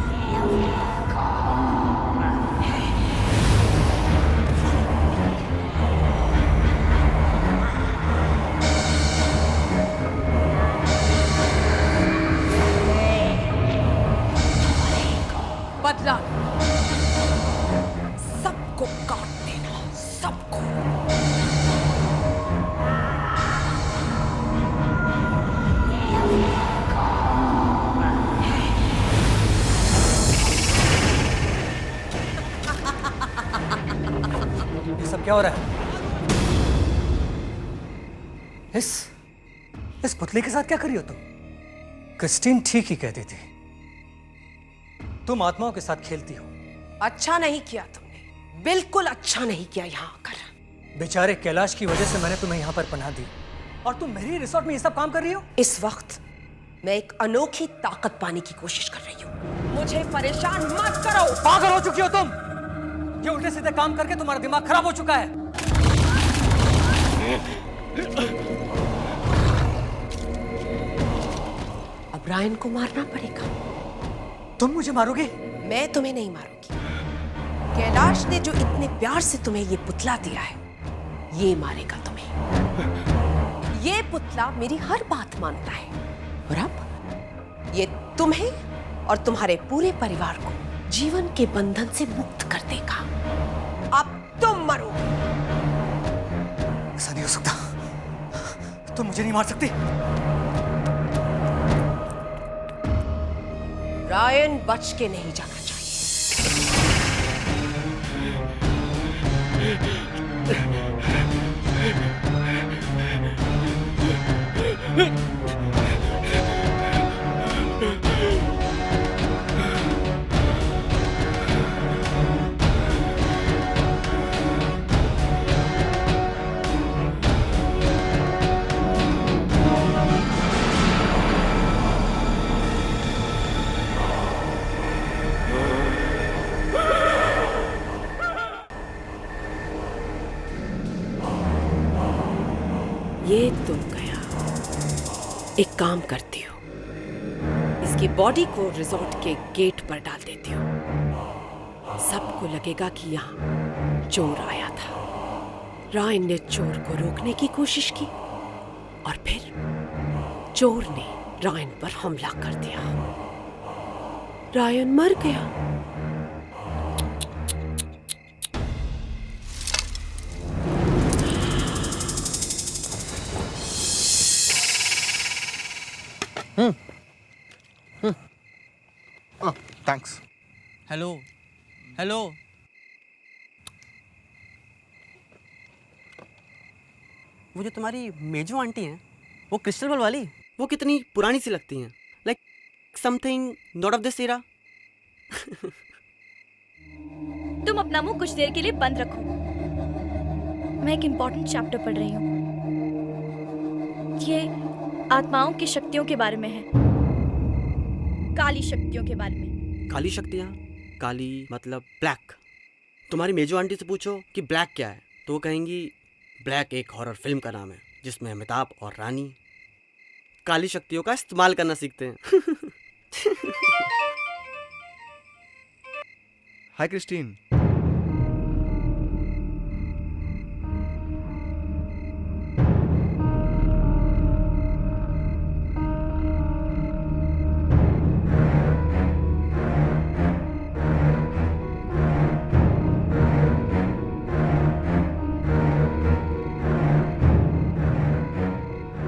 बदला सबको काट देना, सबको। सब क्या हो रहा है? इस पुतले के साथ क्या कर रही हो तुम? क्रिस्टीन ठीक ही कहती थी, तुम आत्माओं के साथ खेलती हो। अच्छा नहीं किया तुमने, बिल्कुल अच्छा नहीं किया यहाँ आकर। बेचारे कैलाश की वजह से मैंने तुम्हें यहाँ पर पनाह दी और तुम मेरी रिसोर्ट में ये सब काम कर रही हो। इस वक्त मैं एक अनोखी ताकत पाने की कोशिश कर रही हूँ, मुझे परेशान मत करो। पागल हो चुकी हो तुम। ये उल्टे सीधे काम करके तुम्हारा दिमाग खराब हो चुका है। अब रायन को मारना पड़ेगा। तुम मुझे मारोगी? मैं तुम्हें नहीं मारूंगी। कैलाश ने जो इतने प्यार से तुम्हें ये पुतला दिया है, ये मारेगा तुम्हें। ये पुतला मेरी हर बात मानता है और अब ये तुम्हें और तुम्हारे पूरे परिवार को जीवन के बंधन से मुक्त कर देगा। अब तुम मरो। ऐसा नहीं हो सकता, तुम मुझे नहीं मार सकती। रायन बच के नहीं जाना चाहिए। ये तो गया। एक काम करती हूँ, इसकी बॉडी को रिजॉर्ट के गेट पर डाल देती हूँ। सबको लगेगा कि यहाँ चोर आया था। रायन ने चोर को रोकने की कोशिश की और फिर चोर ने रायन पर हमला कर दिया। रायन मर गया। थैंक्स। Hello hello. वो जो तुम्हारी मेजो आंटी हैं, वो क्रिस्टल बॉल वाली, वो कितनी पुरानी सी लगती हैं, like something not of this era. तुम अपना मुंह कुछ देर के लिए बंद रखो। मैं एक इम्पोर्टेंट चैप्टर पढ़ रही हूँ। ये आत्माओं की शक्तियों के बारे में है, काली शक्तियों के बारे में। काली शक्तियाँ? काली मतलब ब्लैक। तुम्हारी मेजो आंटी से पूछो कि ब्लैक क्या है, तो वो कहेंगी ब्लैक एक हॉरर फिल्म का नाम है जिसमें अमिताभ और रानी काली शक्तियों का इस्तेमाल करना सीखते हैं। हाय क्रिस्टीन।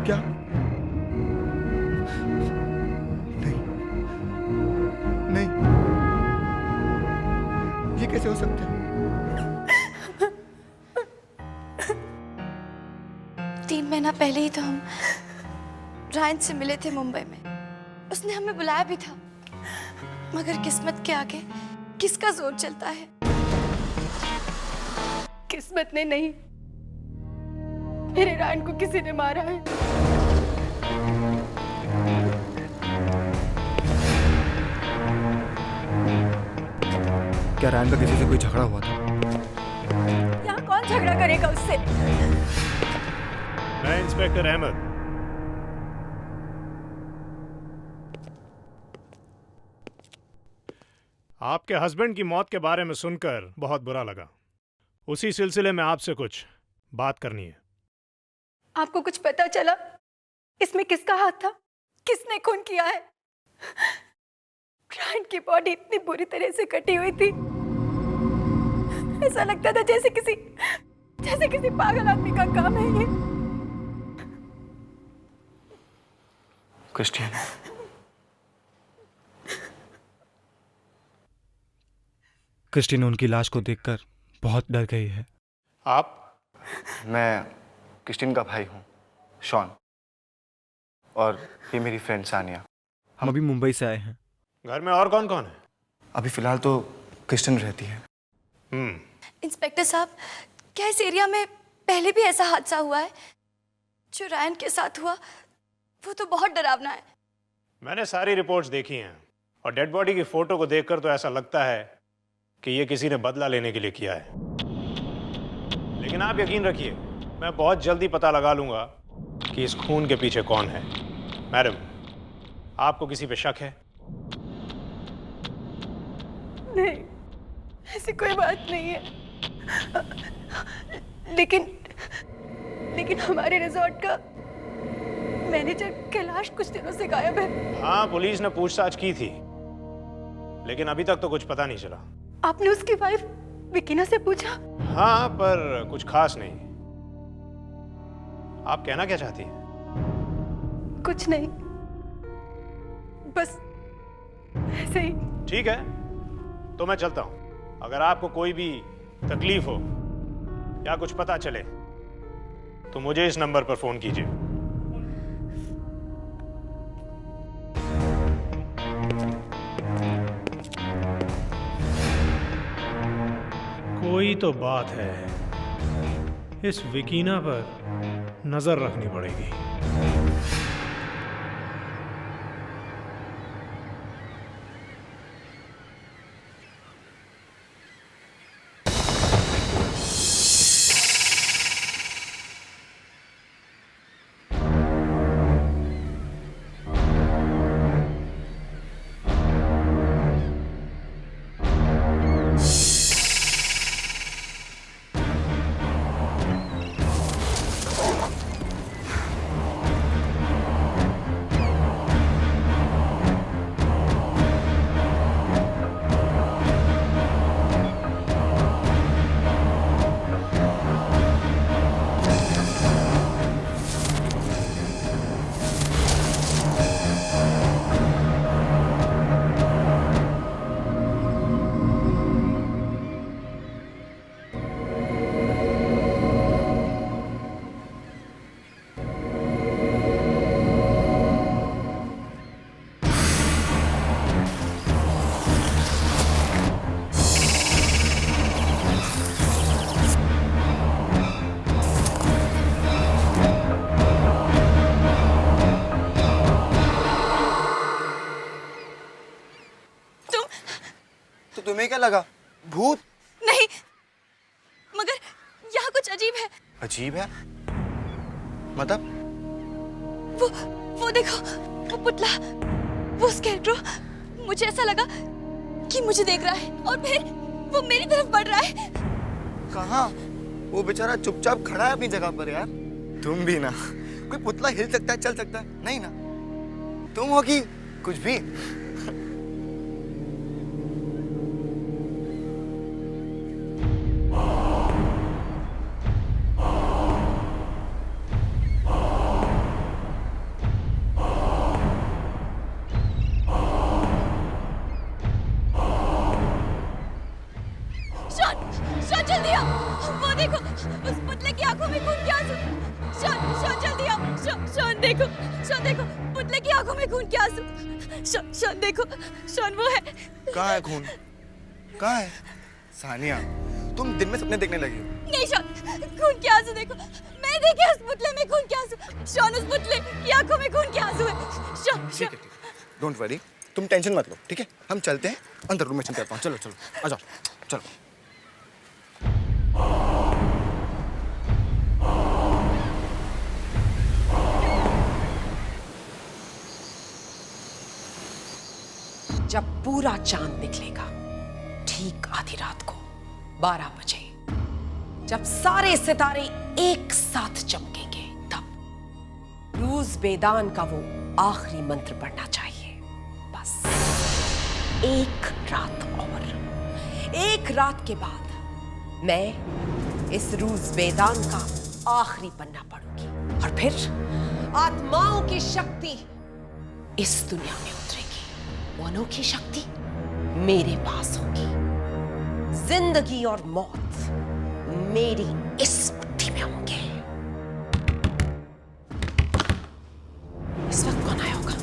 क्या? नहीं नहीं, ये कैसे हो सकता है? 3 महीना पहले ही तो हम रायन से मिले थे मुंबई में। उसने हमें बुलाया भी था, मगर किस्मत के आगे किसका जोर चलता है। किस्मत ने नहीं, मेरे रायन को किसी ने मारा है। क्या रायन का किसी से कोई झगड़ा हुआ था? यहाँ कौन झगड़ा करेगा उससे? मैं इंस्पेक्टर अहमद। आपके हस्बैंड की मौत के बारे में सुनकर बहुत बुरा लगा। उसी सिलसिले में आपसे कुछ बात करनी है। आपको कुछ पता चला इसमें किसका हाथ था? किसने खून किया है? रायन की बॉडी इतनी बुरी तरह से कटी हुई थी, ऐसा लगता था जैसे किसी पागल आदमी का काम है ये। क्रिस्टियन, क्रिस्टीन उनकी लाश को देखकर बहुत डर गई है। आप? मैं क्रिस्टीन का भाई हूँ, शॉन, और ये मेरी फ्रेंड सानिया। हम अभी मुंबई से आए हैं। घर में और कौन कौन है? अभी फिलहाल तो क्रिस्टीन रहती है। इंस्पेक्टर साहब, क्या इस एरिया में पहले भी ऐसा हादसा हुआ है? जो रायन के साथ हुआ वो तो बहुत डरावना है। मैंने सारी रिपोर्ट्स देखी हैं और डेड बॉडी की फोटो को देखकर तो ऐसा लगता है कि ये किसी ने बदला लेने के लिए किया है। लेकिन आप यकीन रखिए, मैं बहुत जल्दी पता लगा लूंगा कि इस खून के पीछे कौन है। मैडम, आपको किसी पे शक है? नहीं, ऐसी कोई बात नहीं है। लेकिन हमारे रिजॉर्ट का मैनेजर कैलाश कुछ दिनों से गायब है। हाँ, पुलिस ने पूछताछ की थी, लेकिन अभी तक तो कुछ पता नहीं चला। आपने उसकी वाइफ विकीना से पूछा? हाँ, पर कुछ खास नहीं। आप कहना क्या चाहती हैं? कुछ नहीं, बस ऐसे ही। ठीक है, तो मैं चलता हूं। अगर आपको कोई भी तकलीफ हो या कुछ पता चले तो मुझे इस नंबर पर फोन कीजिए। वही तो बात है, इस विकीना पर नजर रखनी पड़ेगी। तुम्हें क्या लगा? भूत? नहीं, मगर यहाँ कुछ अजीब है। अजीब है? मतलब? वो देखो, वो पुतला, वो स्केल्ट्रो, मुझे ऐसा लगा कि मुझे देख रहा है और फिर वो मेरी तरफ बढ़ रहा है। कहाँ? वो बेचारा चुपचाप खड़ा है अपनी जगह पर यार। तुम भी ना, कोई पुतला हिल सकता है, चल सकता है, नहीं ना? तुम हो कि कुछ भी? शॉन देखो, शॉन वो है। कहाँ है खून? कहाँ है? सानिया, तुम दिन में सपने देखने लगी हो। नहीं शॉन, खून के आंसू देखो। मैं देखे उस पुतले में खून के आंसू। शॉन, उस पुतले की आंखों में खून के आंसू है। शॉन, ठीक है, डोंट वरी, तुम टेंशन मत लो, ठीक है? हम चलते हैं अंदर, रूम में चलते हैं। चलो चलो, आ जाओ, चलो। जब पूरा चांद निकलेगा, ठीक आधी रात को 12 बजे, जब सारे सितारे एक साथ चमकेंगे, तब रूज बेदान का वो आखिरी मंत्र पढ़ना चाहिए। बस एक रात और, एक रात के बाद मैं इस रूज बेदान का आखिरी पन्ना पढ़ूंगी और फिर आत्माओं की शक्ति इस दुनिया में उतरेगी। वो अनोखी शक्ति मेरे पास होगी। जिंदगी और मौत मेरी इस बुद्धि में होंगे। इस वक्त कौन आया होगा?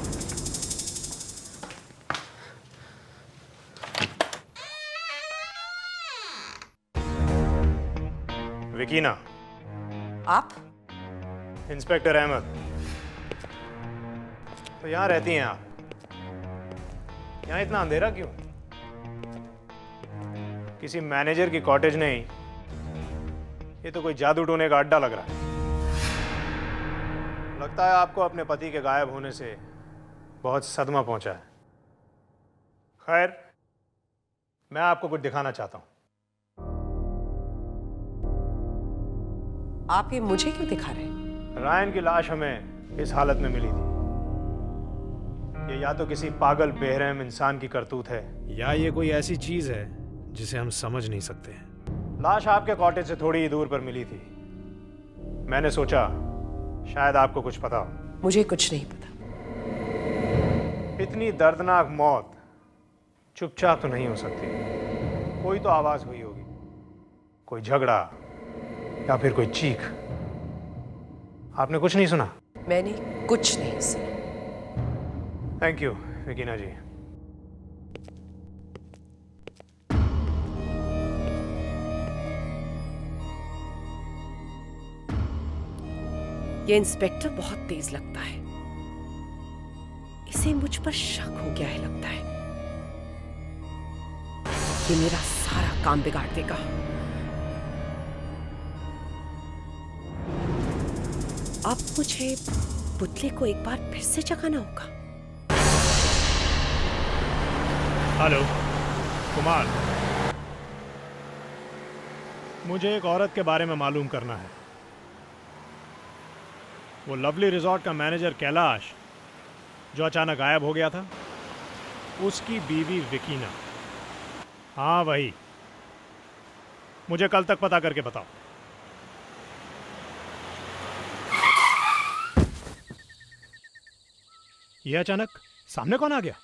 विकीना। आप? इंस्पेक्टर अहमद। तो यहाँ रहती हैं आप? यहाँ इतना अंधेरा क्यों? किसी मैनेजर की कॉटेज नहीं, ये तो कोई जादू टोने का अड्डा लग रहा है। लगता है आपको अपने पति के गायब होने से बहुत सदमा पहुंचा है। खैर, मैं आपको कुछ दिखाना चाहता हूं। आप ये मुझे क्यों दिखा रहे हैं? रायन की लाश हमें इस हालत में मिली थी। ये या तो किसी पागल बेरहम इंसान की करतूत है, या ये कोई ऐसी चीज है जिसे हम समझ नहीं सकते। लाश आपके कॉटेज से थोड़ी ही दूर पर मिली थी। मैंने सोचा शायद आपको कुछ पता हो। मुझे कुछ नहीं पता। इतनी दर्दनाक मौत चुपचाप तो नहीं हो सकती। कोई तो आवाज हुई होगी, कोई झगड़ा या फिर कोई चीख। आपने कुछ नहीं सुना? मैंने कुछ नहीं सुना। थैंक यू विकीना जी। ये इंस्पेक्टर बहुत तेज लगता है। इसे मुझ पर शक हो गया है लगता है। ये मेरा सारा काम बिगाड़ देगा। अब मुझे पुतले को एक बार फिर से जगाना होगा। हेलो कुमार, मुझे एक औरत के बारे में मालूम करना है। वो लवली रिजॉर्ट का मैनेजर कैलाश जो अचानक गायब हो गया था, उसकी बीवी विकीना। हाँ वही, मुझे कल तक पता करके बताओ। ये अचानक सामने कौन आ गया?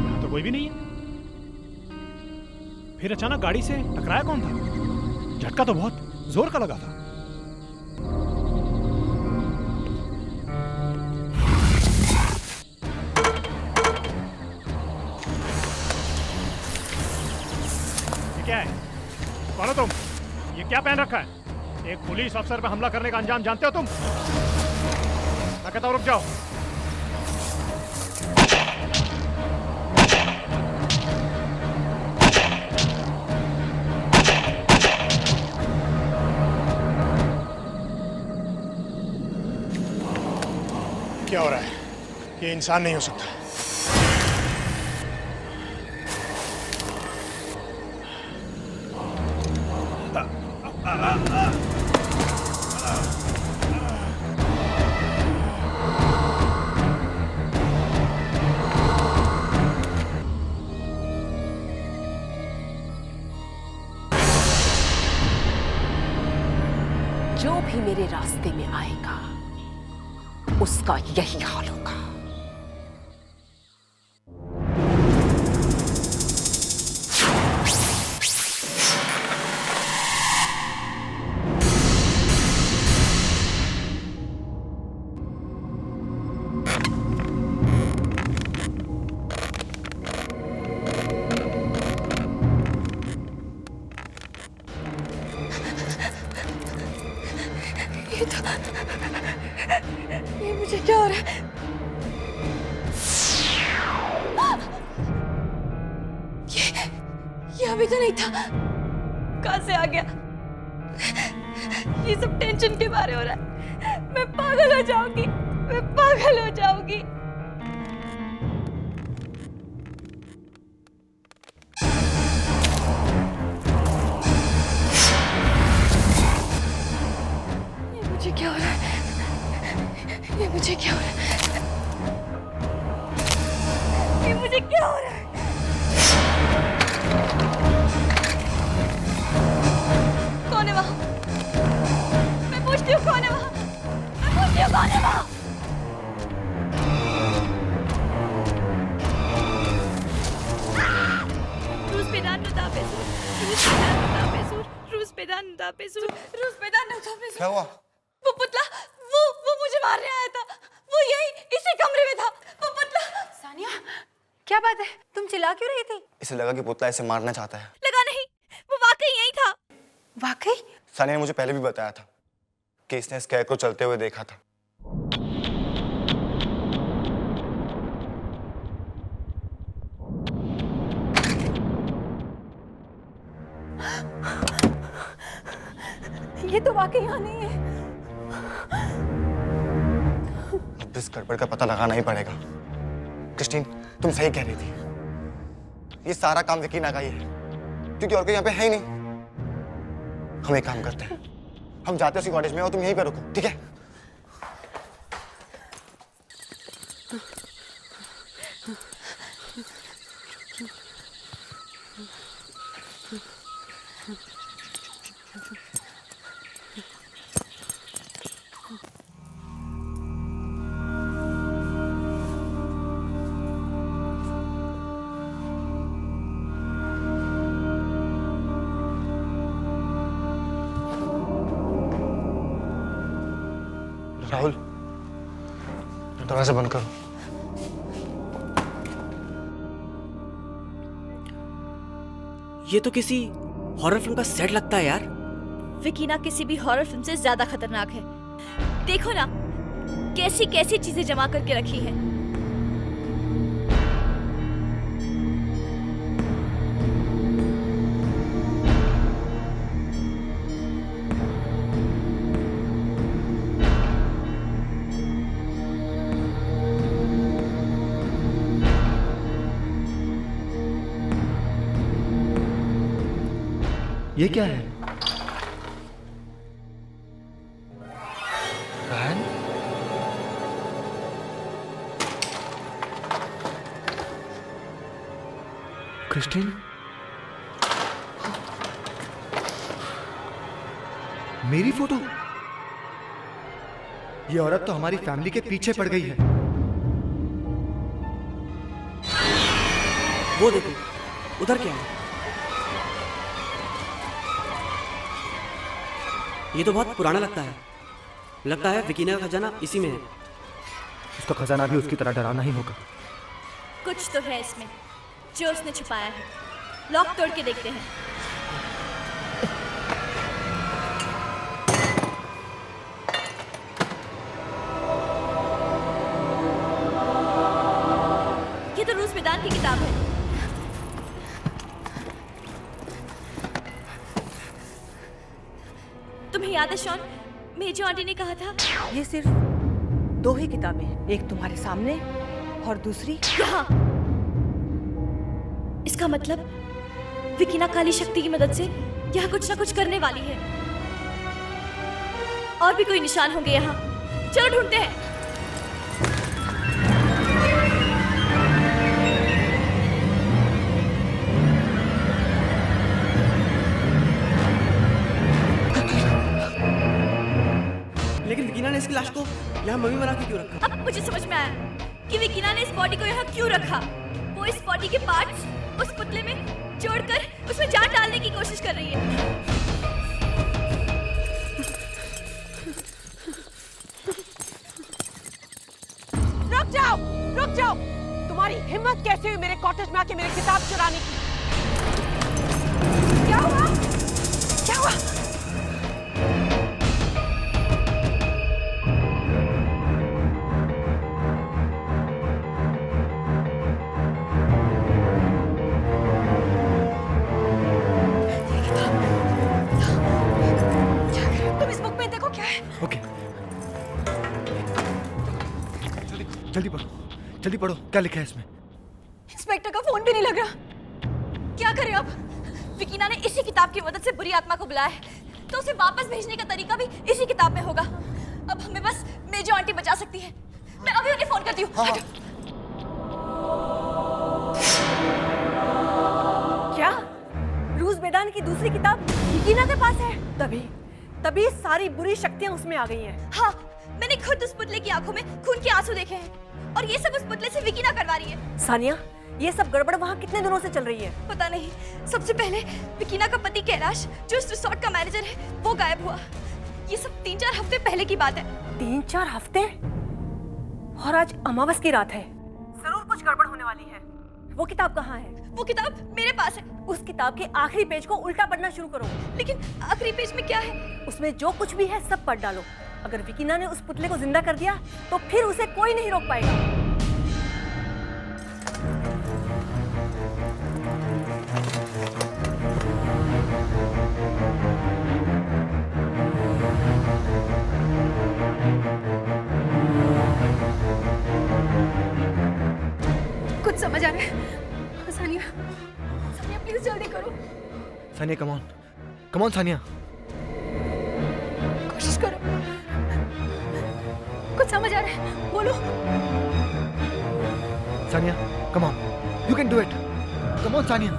यहां तो कोई भी नहीं है। फिर अचानक गाड़ी से टकराया कौन था? झटका तो बहुत जोर का लगा था। ये क्या है? कौन हो तुम? ये क्या पहन रखा है? एक पुलिस अफसर पे हमला करने का अंजाम जानते हो तुम? मैं कहता हूं रुक जाओ। क्या हो रहा है? ये इंसान नहीं हो सकता। जो भी मेरे रास्ते में आएगा उसका यही हाल होगा। ये मुझे क्या हो रहा है? ये अभी तो नहीं था। कहां से आ गया? ये सब टेंशन के बारे हो रहा है। मैं पागल हो जाऊंगी। मैं पागल हो जाऊंगी। ये मुझे क्या हो रहा है? ये मुझे क्या हो रहा है? ये मुझे क्या हो रहा है? कौन है वहां? मैं पूछती हूँ कौन है वहां? मैं पूछती हूँ कौन है वहां? क्या हुआ? वो पुतला, वो मुझे मारने आया था। वो यही इसी कमरे में था। वो पुतला। सानिया, क्या बात है? तुम चिल्ला क्यों रही थी? इसे लगा कि पुतला इसे मारना चाहता है। लगा नहीं, वो वाकई यही था। वाकई? सानिया ने मुझे पहले भी बताया था कि इसने स्कैर को चलते हुए देखा था। ये तो वाकई यहाँ नहीं है। अब इस गड़बड़ का पता लगाना ही पड़ेगा। क्रिस्टीन, तुम सही कह रही थी। ये सारा काम यकीन का ही है, क्योंकि और कोई यहाँ पे है ही नहीं। हम एक काम करते हैं, हम जाते हैं उसी कॉटेज में और तुम यहीं पे रुको, ठीक है? राहुल, दरवाजा बंद करो। ये तो किसी हॉरर फिल्म का सेट लगता है यार। विकीना किसी भी हॉरर फिल्म से ज्यादा खतरनाक है। देखो ना कैसी कैसी चीजें जमा करके रखी है। ये क्या है? रायन? क्रिस्टीन? मेरी फोटो? ये औरत तो हमारी फैमिली के पीछे पड़ गई है। वो देखो, उधर क्या है? ये तो बहुत पुराना लगता है। लगता है विकीना का खजाना इसी में है। उसका खजाना भी उसकी तरह डरावना ही होगा। कुछ तो है इसमें जो उसने छुपाया है। लॉक तोड़ के देखते हैं। ये तो रूस मैदान की किताब है। तुम्हें याद है शॉन, मेजो आंटी ने कहा था ये सिर्फ 2 ही किताबें हैं, एक तुम्हारे सामने और दूसरी यहाँ। इसका मतलब विकीना काली शक्ति की मदद से यहाँ कुछ ना कुछ करने वाली है। और भी कोई निशान होंगे यहाँ। चलो ढूंढते हैं। लेकिन विकीना ने इसकी लाश को यहाँ मम्मी बना के क्यों रखा? अब मुझे समझ में आया कि विकीना ने इस बॉडी को यहाँ क्यों रखा। वो इस बॉडी के पार्ट्स उस पुतले में जोड़कर उसमें जान डालने की कोशिश कर रही है। रुक जाओ, रुक जाओ। तुम्हारी हिम्मत कैसे हुई मेरे कॉटेज में आके मेरी किताब चुराने की? क्या हुआ? क्या हुआ? तुम इस बुक में देखो क्या है। ओके, जल्दी पढ़ो, जल्दी पढ़ो, क्या लिखा है इसमें? इंस्पेक्टर का फोन भी नहीं लग रहा। क्या करें अब? विकीना ने इसी किताब की मदद से बुरी आत्मा को बुलाया है, तो उसे वापस भेजने का तरीका भी इसी किताब में होगा। अब हमें बस मेजो आंटी बचा सकती है। मैं अभी उन्हें फोन करती हूँ। क्या रूस मैदान की दूसरी किताब विकीना के पास है? तभी सारी बुरी शक्तियां उसमें आ गई हैं। हाँ, मैंने खुद उस पुतले की आंखों में खून के आंसू देखे हैं और ये सब उस पुतले से विकीना करवा रही है। सानिया, ये सब गड़बड़ वहाँ कितने दिनों से चल रही है? पता नहीं। सबसे पहले विकीना का पति कैलाश, जो इस रिसोर्ट का मैनेजर है, वो गायब हुआ। ये सब 3-4 हफ्ते पहले की बात है। 3-4 हफ्ते? और आज अमावस की रात है। जरूर कुछ गड़बड़ होने वाली है। वो किताब कहाँ है? वो किताब मेरे पास है। उस किताब के आखिरी पेज को उल्टा पढ़ना शुरू करो। लेकिन आखिरी पेज में क्या है? उसमें जो कुछ भी है सब पढ़ डालो। अगर विकीना ने उस पुतले को जिंदा कर दिया तो फिर उसे कोई नहीं रोक पाएगा। कुछ समझ आ रहा है। सानिया, सानिया प्लीज जल्दी करो। Sania, come on Sania. कोशिश करो। कुछ समझ आ रहा है, बोलो। Sania, come on, you can do it. Come on Sania.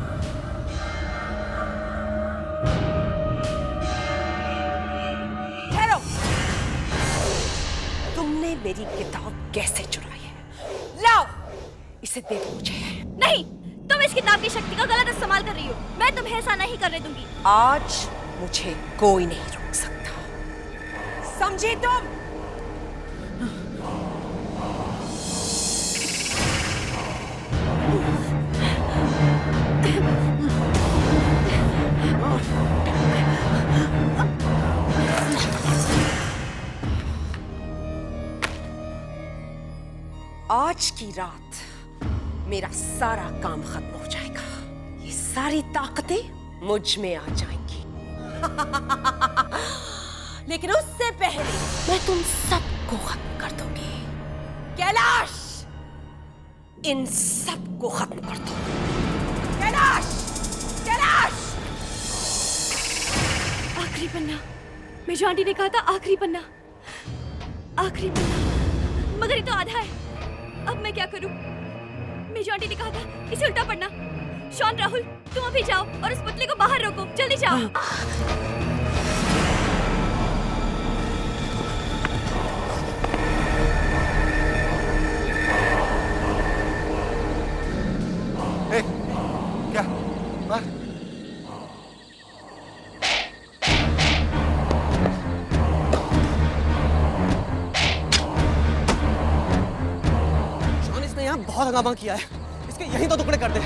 ठहरो। तुमने मेरी किताब कैसे चुराई है? लाओ, इसे दे दो मुझे। नहीं, तुम इस किताब की शक्ति का गलत इस्तेमाल कर रही हो। मैं तुम्हें ऐसा नहीं करने दूंगी। आज मुझे कोई नहीं रोक सकता, समझी तुम? आज की रात मेरा सारा काम खत्म हो जाएगा। ये सारी ताकतें मुझ में आ जाएंगी। लेकिन उससे पहले मैं तुम सबको खत्म कर दूंगी। कैलाश, इन सबको खत्म कर दो। कैलाश, कैलाश! आखिरी पन्ना, मेजो आंटी ने कहा था आखिरी पन्ना, आखिरी पन्ना, मगर ये तो आधा है। अब मैं क्या करूं? मेजो आंटी ने कहा था इसे उल्टा पढ़ना। शॉन, राहुल, तुम अभी जाओ और उस पुतले को बाहर रोको, जल्दी जाओ। क्या मार? शॉन, इसने यहाँ बहुत हंगामा किया है, इसके यहीं तो टुकड़े कर दे।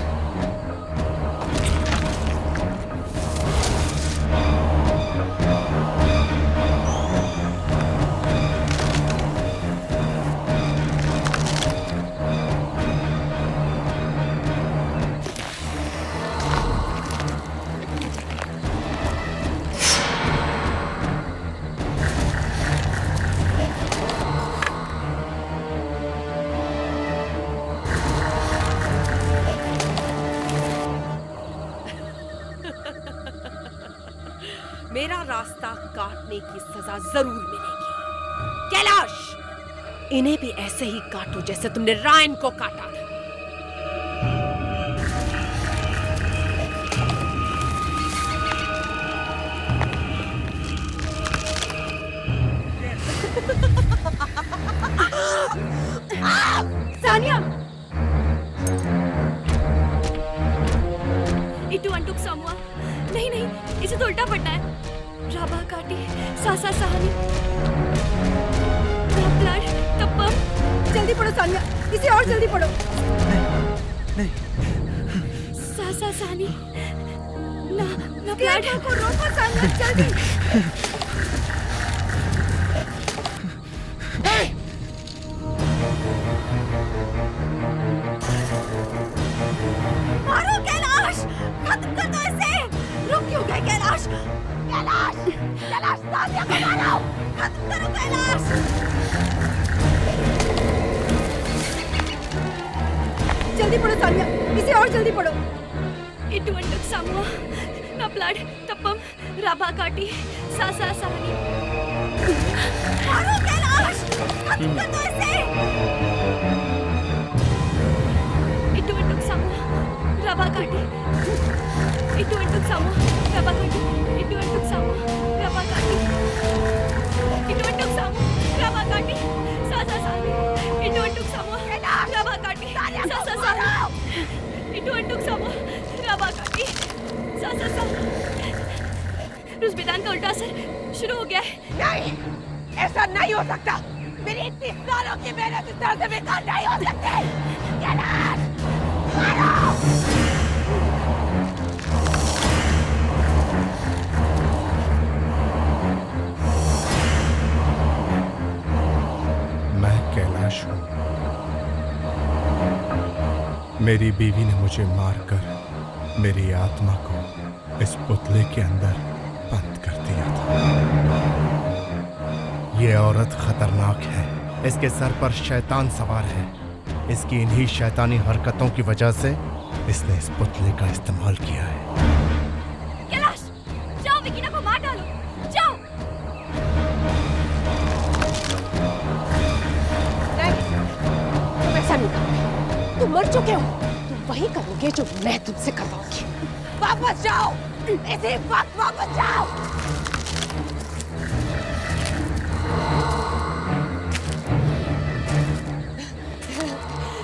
मेरा रास्ता काटने की सजा जरूर मिलेगी। कैलाश, इन्हें भी ऐसे ही काटो जैसे तुमने रायन को काटा था। सानिया, इटू अंटुक सामुआ, नहीं नहीं, इसे तो उल्टा पढ़ना है। राबा काटी, सासा सहानी, रापलार, तप्पम। जल्दी पढ़ो सानिया, इसे और जल्दी पढ़ो। नहीं। सासा सहानी, ना ना प्यार को रोको सानिया, जल्दी। मारो कैलाश, खत्म कर दो इसे। रुक क्यों गए कैलाश? कैलाश, कैलाश, सानिया को मारो, खत्म करो कैलाश। जल्दी पढ़ो सानिया, इसे और जल्दी पढ़ो। इटू अंटुक सामुआ, नपलाड, तप्पम, राबा काटी, सासा सहानी। मारो कैलाश, खत्म कर दो इसे। इटू अंटुक सामुआ, राबा काटी, इटू अंटुक सामुआ, राबा काटी, इटू अंटुक सामुआ, राबा काटी, इटू अंटुक सामुआ, राबा काटी, सासा सहानी, इटू अंटुक सामुआ, राबा काटी, सासा सहानी, इटू अंटुक सामुआ, राबा काटी, सासा सहानी। रुज़बेदान का उल्टा असर शुरू हो गया है। नहीं, ऐसा नहीं हो सकता। मेरी इतनी सालों की मेहनत इस तरह से बेकार नहीं हो सकती। कैलाश, मारो! मैं कैलाश हूँ। मेरी बीवी ने मुझे मारकर मेरी आत्मा को इस पुतले के अंदर बंद कर दिया था। ये औरत खतरनाक है। इसके सर पर शैतान सवार है। इसकी इन्हीं शैतानी हरकतों की वजह से इसने इस पुतले का इस्तेमाल किया है। कैलाश, जाओ विकीना को मार डालो, जाओ। तुम ऐसा नहीं करोगे। तुम मर चुके हो। तुम वही करोगे जो मैं तुमसे करवाऊंगी। वापस जाओ, इसी वक्त वापस जाओ।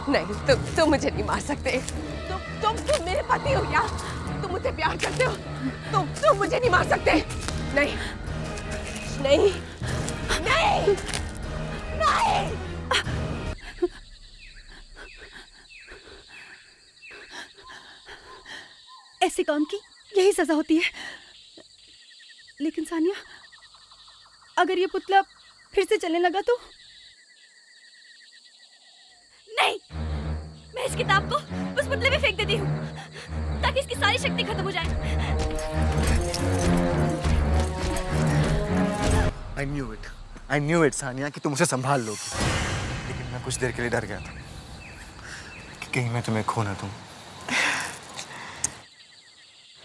नहीं, तुम मुझे नहीं मार सकते। तुम मेरे पति हो क्या? तुम मुझसे प्यार करते हो। तुम मुझे नहीं मार सकते। नहीं, नहीं, नहीं, नहीं। ऐसे काम की यही सजा होती है। लेकिन सानिया, अगर ये पुतला फिर से चलने लगा तो? नहीं, मैं इस किताब को उस पुतले में फेंक देती हूँ ताकि इसकी सारी शक्ति खत्म हो जाए। I knew it, सानिया, कि तुम उसे संभाल लोगी। लेकिन मैं कुछ देर के लिए डर गया था कि कहीं मैं तुम्हें खो ना दूं।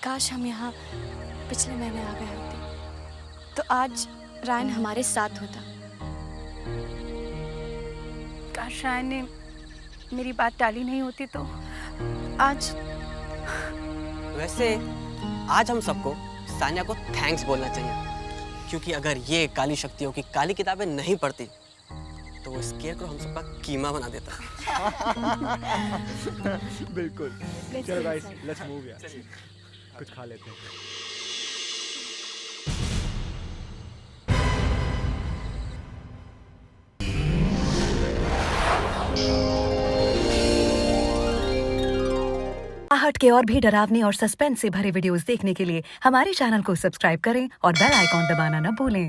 काश हम यहाँ पिछले महीने आ गए होते तो आज रायन हमारे साथ होता। काश रायन ने मेरी बात टाली नहीं होती तो आज। वैसे आज हम सबको सानिया को थैंक्स बोलना चाहिए, क्योंकि अगर ये काली शक्तियों की काली किताबें नहीं पढ़ती तो वो स्केयरक्रॉ हम सबका कीमा बना देता। बिल्कुल। चलो गाइस, लेट्स मूव यार, कुछ खा लेते हैं। आहट के और भी डरावने और सस्पेंस से भरे वीडियोस देखने के लिए हमारे चैनल को सब्सक्राइब करें और बेल आइकॉन दबाना न भूलें।